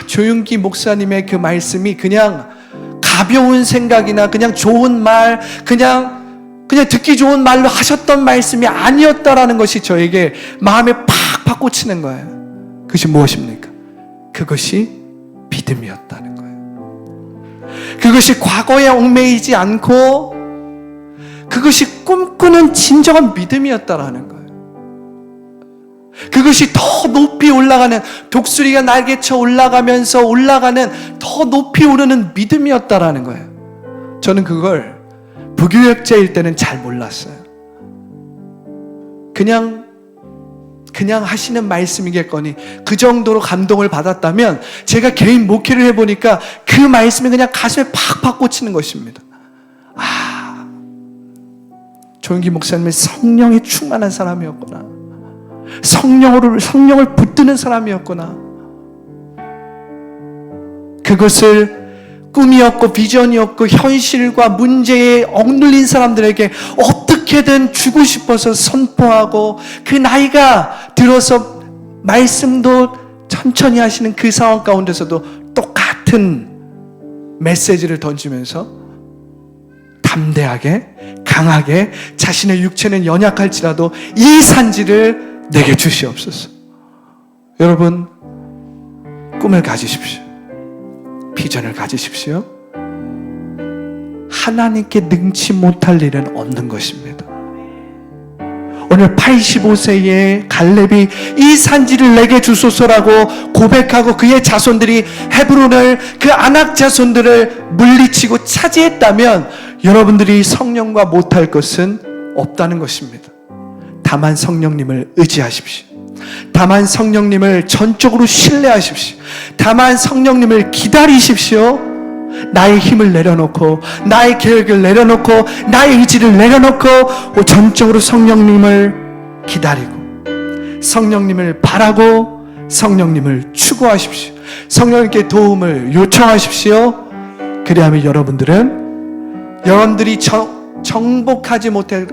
조용기 목사님의 그 말씀이 그냥 가벼운 생각이나 그냥 좋은 말, 그냥 듣기 좋은 말로 하셨던 말씀이 아니었다라는 것이 저에게 마음에 팍팍 꽂히는 거예요. 그것이 무엇입니까? 그것이 믿음이었다는 거예요. 그것이 과거에 얽매이지 않고 그것이 꿈꾸는 진정한 믿음이었다라는 거예요. 그것이 더 높이 올라가는, 독수리가 날개쳐 올라가면서 올라가는 더 높이 오르는 믿음이었다라는 거예요. 저는 그걸 부교육자일 때는 잘 몰랐어요. 그냥 하시는 말씀이겠거니 그 정도로 감동을 받았다면, 제가 개인 목회를 해보니까 그 말씀이 그냥 가슴에 팍팍 꽂히는 것입니다. 조영기 목사님은 성령에 충만한 사람이었구나. 성령을 붙드는 사람이었구나. 그것을 꿈이었고 비전이었고 현실과 문제에 억눌린 사람들에게 어떻게든 주고 싶어서 선포하고, 그 나이가 들어서 말씀도 천천히 하시는 그 상황 가운데서도 똑같은 메시지를 던지면서 담대하게 강하게 자신의 육체는 연약할지라도 이 산지를 내게 주시옵소서. 여러분, 꿈을 가지십시오. 비전을 가지십시오. 하나님께 능치 못할 일은 없는 것입니다. 오늘 85세의 갈렙이 이 산지를 내게 주소서라고 고백하고 그의 자손들이 헤브론을, 그 아낙 자손들을 물리치고 차지했다면 여러분들이 성령과 못할 것은 없다는 것입니다. 다만 성령님을 의지하십시오. 다만 성령님을 전적으로 신뢰하십시오. 다만 성령님을 기다리십시오. 나의 힘을 내려놓고, 나의 계획을 내려놓고, 나의 의지를 내려놓고 전적으로 성령님을 기다리고 성령님을 바라고 성령님을 추구하십시오. 성령님께 도움을 요청하십시오. 그리하면 여러분들이 정복하지 못해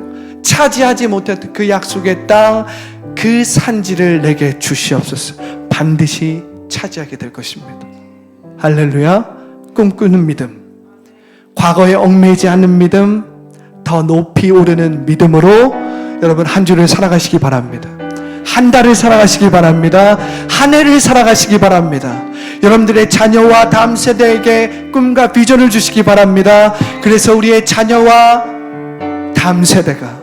차지하지 못했던 그 약속의 땅, 그 산지를 내게 주시옵소서. 반드시 차지하게 될 것입니다. 할렐루야. 꿈꾸는 믿음, 과거에 얽매이지 않는 믿음, 더 높이 오르는 믿음으로 여러분 한 주를 살아가시기 바랍니다. 한 달을 살아가시기 바랍니다. 한 해를 살아가시기 바랍니다. 여러분들의 자녀와 다음 세대에게 꿈과 비전을 주시기 바랍니다. 그래서 우리의 자녀와 다음 세대가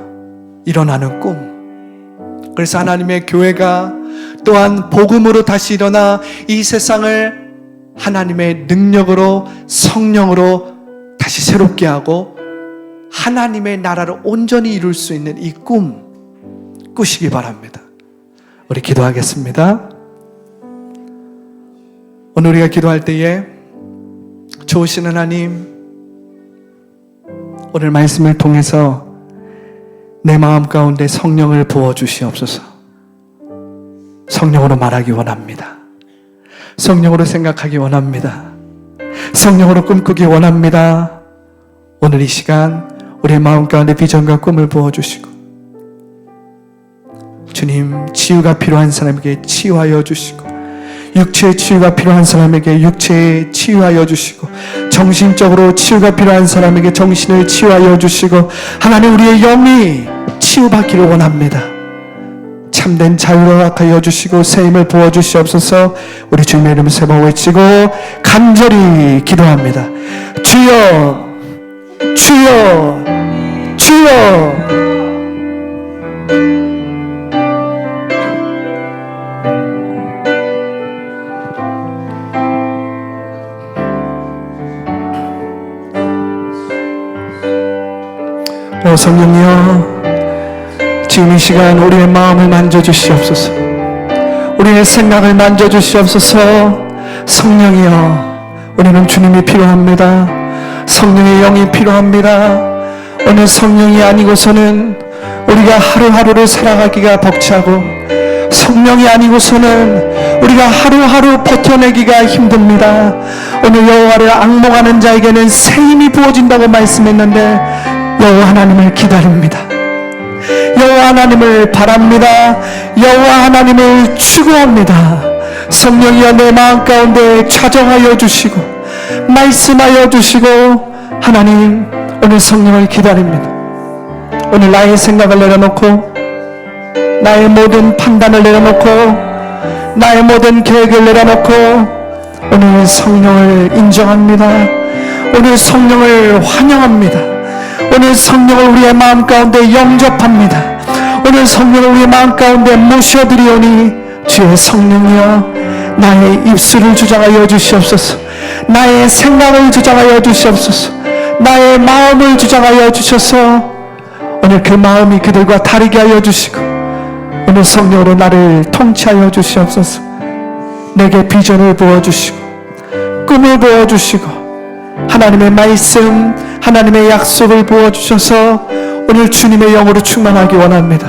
일어나는 꿈, 그래서 하나님의 교회가 또한 복음으로 다시 일어나 이 세상을 하나님의 능력으로, 성령으로 다시 새롭게 하고 하나님의 나라를 온전히 이룰 수 있는 이 꿈 꾸시기 바랍니다. 우리 기도하겠습니다. 오늘 우리가 기도할 때에 좋으신 하나님, 오늘 말씀을 통해서 내 마음 가운데 성령을 부어주시옵소서. 성령으로 말하기 원합니다. 성령으로 생각하기 원합니다. 성령으로 꿈꾸기 원합니다. 오늘 이 시간 우리의 마음 가운데 비전과 꿈을 부어주시고, 주님, 치유가 필요한 사람에게 치유하여 주시고, 육체의 치유가 필요한 사람에게 육체의 치유하여 주시고, 정신적으로 치유가 필요한 사람에게 정신을 치유하여 주시고, 하나님, 우리의 영이 치유받기를 원합니다. 참된 자유로 허락하여 주시고 새 힘을 부어주시옵소서. 우리 주님의 이름을 세 번 외치고 간절히 기도합니다. 주여, 주여, 주여. 성령이여, 지금 이 시간 우리의 마음을 만져주시옵소서. 우리의 생각을 만져주시옵소서. 성령이여, 우리는 주님이 필요합니다. 성령의 영이 필요합니다. 오늘 성령이 아니고서는 우리가 하루하루를 살아가기가 벅차고, 성령이 아니고서는 우리가 하루하루 버텨내기가 힘듭니다. 오늘 여호와를 앙목하는 자에게는 새 힘이 부어진다고 말씀했는데, 여호와 하나님을 기다립니다. 여호와 하나님을 바랍니다. 여호와 하나님을 추구합니다. 성령이여, 내 마음 가운데 좌정하여 주시고 말씀하여 주시고, 하나님, 오늘 성령을 기다립니다. 오늘 나의 생각을 내려놓고, 나의 모든 판단을 내려놓고, 나의 모든 계획을 내려놓고 오늘 성령을 인정합니다. 오늘 성령을 환영합니다. 오늘 성령을 우리의 마음 가운데 영접합니다. 오늘 성령을 우리의 마음 가운데 모셔드리오니 주의 성령이여 나의 입술을 주장하여 주시옵소서. 나의 생각을 주장하여 주시옵소서. 나의 마음을 주장하여 주셔서 오늘 그 마음이 그들과 다르게 하여 주시고 오늘 성령으로 나를 통치하여 주시옵소서. 내게 비전을 부어주시고 꿈을 부어주시고 하나님의 말씀, 하나님의 약속을 부어주셔서 오늘 주님의 영으로 충만하기 원합니다.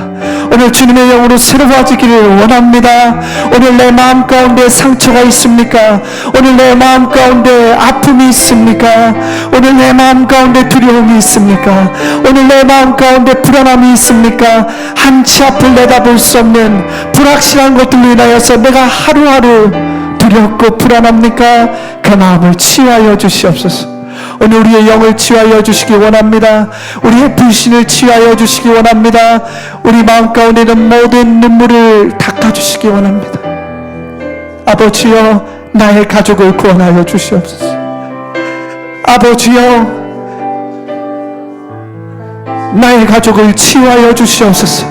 오늘 주님의 영으로 새로워지기를 원합니다. 오늘 내 마음 가운데 상처가 있습니까? 오늘 내 마음 가운데 아픔이 있습니까? 오늘 내 마음 가운데 두려움이 있습니까? 오늘 내 마음 가운데 불안함이 있습니까? 한치 앞을 내다볼 수 없는 불확실한 것들로 인하여서 내가 하루하루 두렵고 불안합니까? 그 마음을 치유하여 주시옵소서. 오늘 우리의 영을 치유하여 주시기 원합니다. 우리의 불신을 치유하여 주시기 원합니다. 우리 마음 가운데 있는 모든 눈물을 닦아주시기 원합니다. 아버지여 나의 가족을 구원하여 주시옵소서. 아버지여 나의 가족을 치유하여 주시옵소서.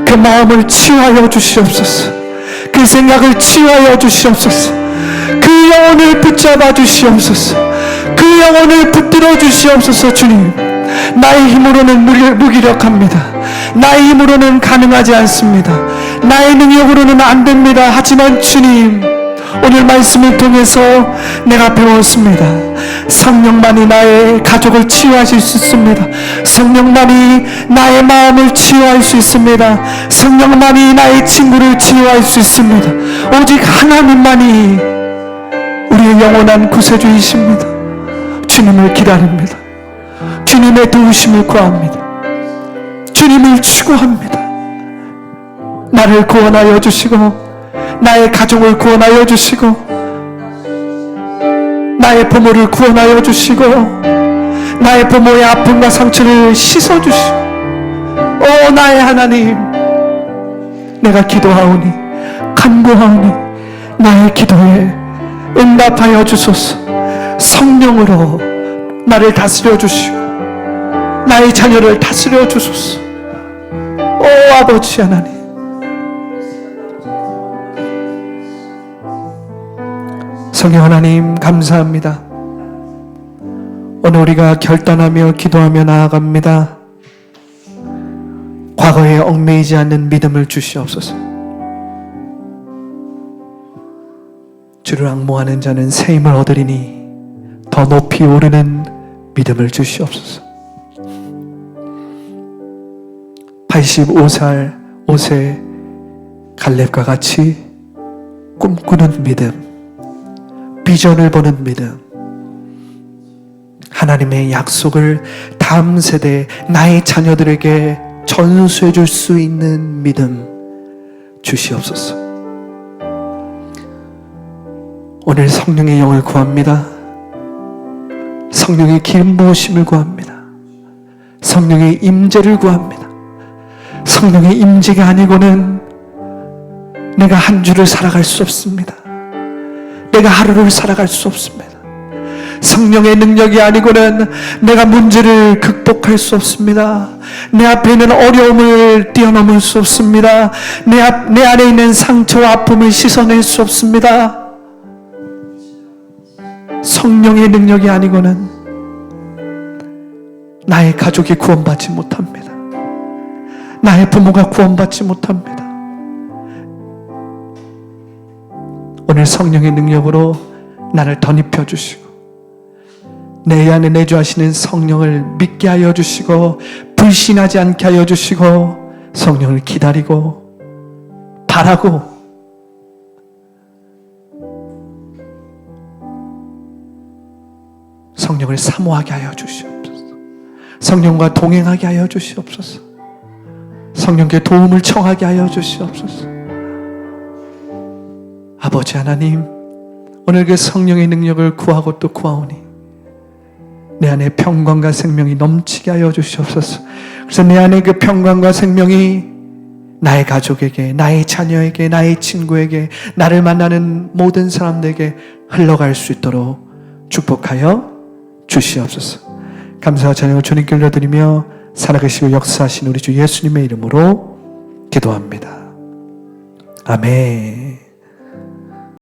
그 마음을 치유하여 주시옵소서. 그 생각을 치유하여 주시옵소서. 그 영혼을 붙잡아 주시옵소서. 그 영혼을 붙들어 주시옵소서. 주님, 나의 힘으로는 무기력합니다. 나의 힘으로는 가능하지 않습니다. 나의 능력으로는 안 됩니다. 하지만 주님, 오늘 말씀을 통해서 내가 배웠습니다. 성령만이 나의 가족을 치유하실 수 있습니다. 성령만이 나의 마음을 치유할 수 있습니다. 성령만이 나의 친구를 치유할 수 있습니다. 오직 하나님만이 우리의 영원한 구세주이십니다. 주님을 기다립니다. 주님의 도우심을 구합니다. 주님을 추구합니다. 나를 구원하여 주시고 나의 가족을 구원하여 주시고 나의 부모를 구원하여 주시고 나의 부모의 아픔과 상처를 씻어주시고 오 나의 하나님, 내가 기도하오니 간구하오니 나의 기도에 응답하여 주소서. 성령으로 나를 다스려 주시고 나의 자녀를 다스려 주소서. 오 아버지 하나님, 성령 하나님 감사합니다. 오늘 우리가 결단하며 기도하며 나아갑니다. 과거에 얽매이지 않는 믿음을 주시옵소서. 주를 앙모하는 자는 새 힘을 얻으리니 더 높이 오르는 믿음을 주시옵소서. 85세 갈렙과 같이 꿈꾸는 믿음, 비전을 보는 믿음, 하나님의 약속을 다음 세대 나의 자녀들에게 전수해 줄 수 있는 믿음 주시옵소서. 오늘 성령의 영을 구합니다. 성령의 기름 부으심을 구합니다. 성령의 임재를 구합니다. 성령의 임재가 아니고는 내가 한 주를 살아갈 수 없습니다. 내가 하루를 살아갈 수 없습니다. 성령의 능력이 아니고는 내가 문제를 극복할 수 없습니다. 내 앞에 있는 어려움을 뛰어넘을 수 없습니다. 내 안에 있는 상처와 아픔을 씻어낼 수 없습니다. 성령의 능력이 아니고는 나의 가족이 구원받지 못합니다. 나의 부모가 구원받지 못합니다. 오늘 성령의 능력으로 나를 덧입혀 주시고 내 안에 내주하시는 성령을 믿게 하여 주시고 불신하지 않게 하여 주시고 성령을 기다리고 바라고 성령을 사모하게 하여 주시옵소서. 성령과 동행하게 하여 주시옵소서. 성령께 도움을 청하게 하여 주시옵소서. 아버지 하나님, 오늘 그 성령의 능력을 구하고 또 구하오니 내 안에 평강과 생명이 넘치게 하여 주시옵소서. 그래서 내 안에 그 평강과 생명이 나의 가족에게, 나의 자녀에게, 나의 친구에게, 나를 만나는 모든 사람들에게 흘러갈 수 있도록 축복하여 주시옵소서. 감사와 찬양을 주님께 올려드리며 살아계시고 역사하신 우리 주 예수님의 이름으로 기도합니다. 아멘.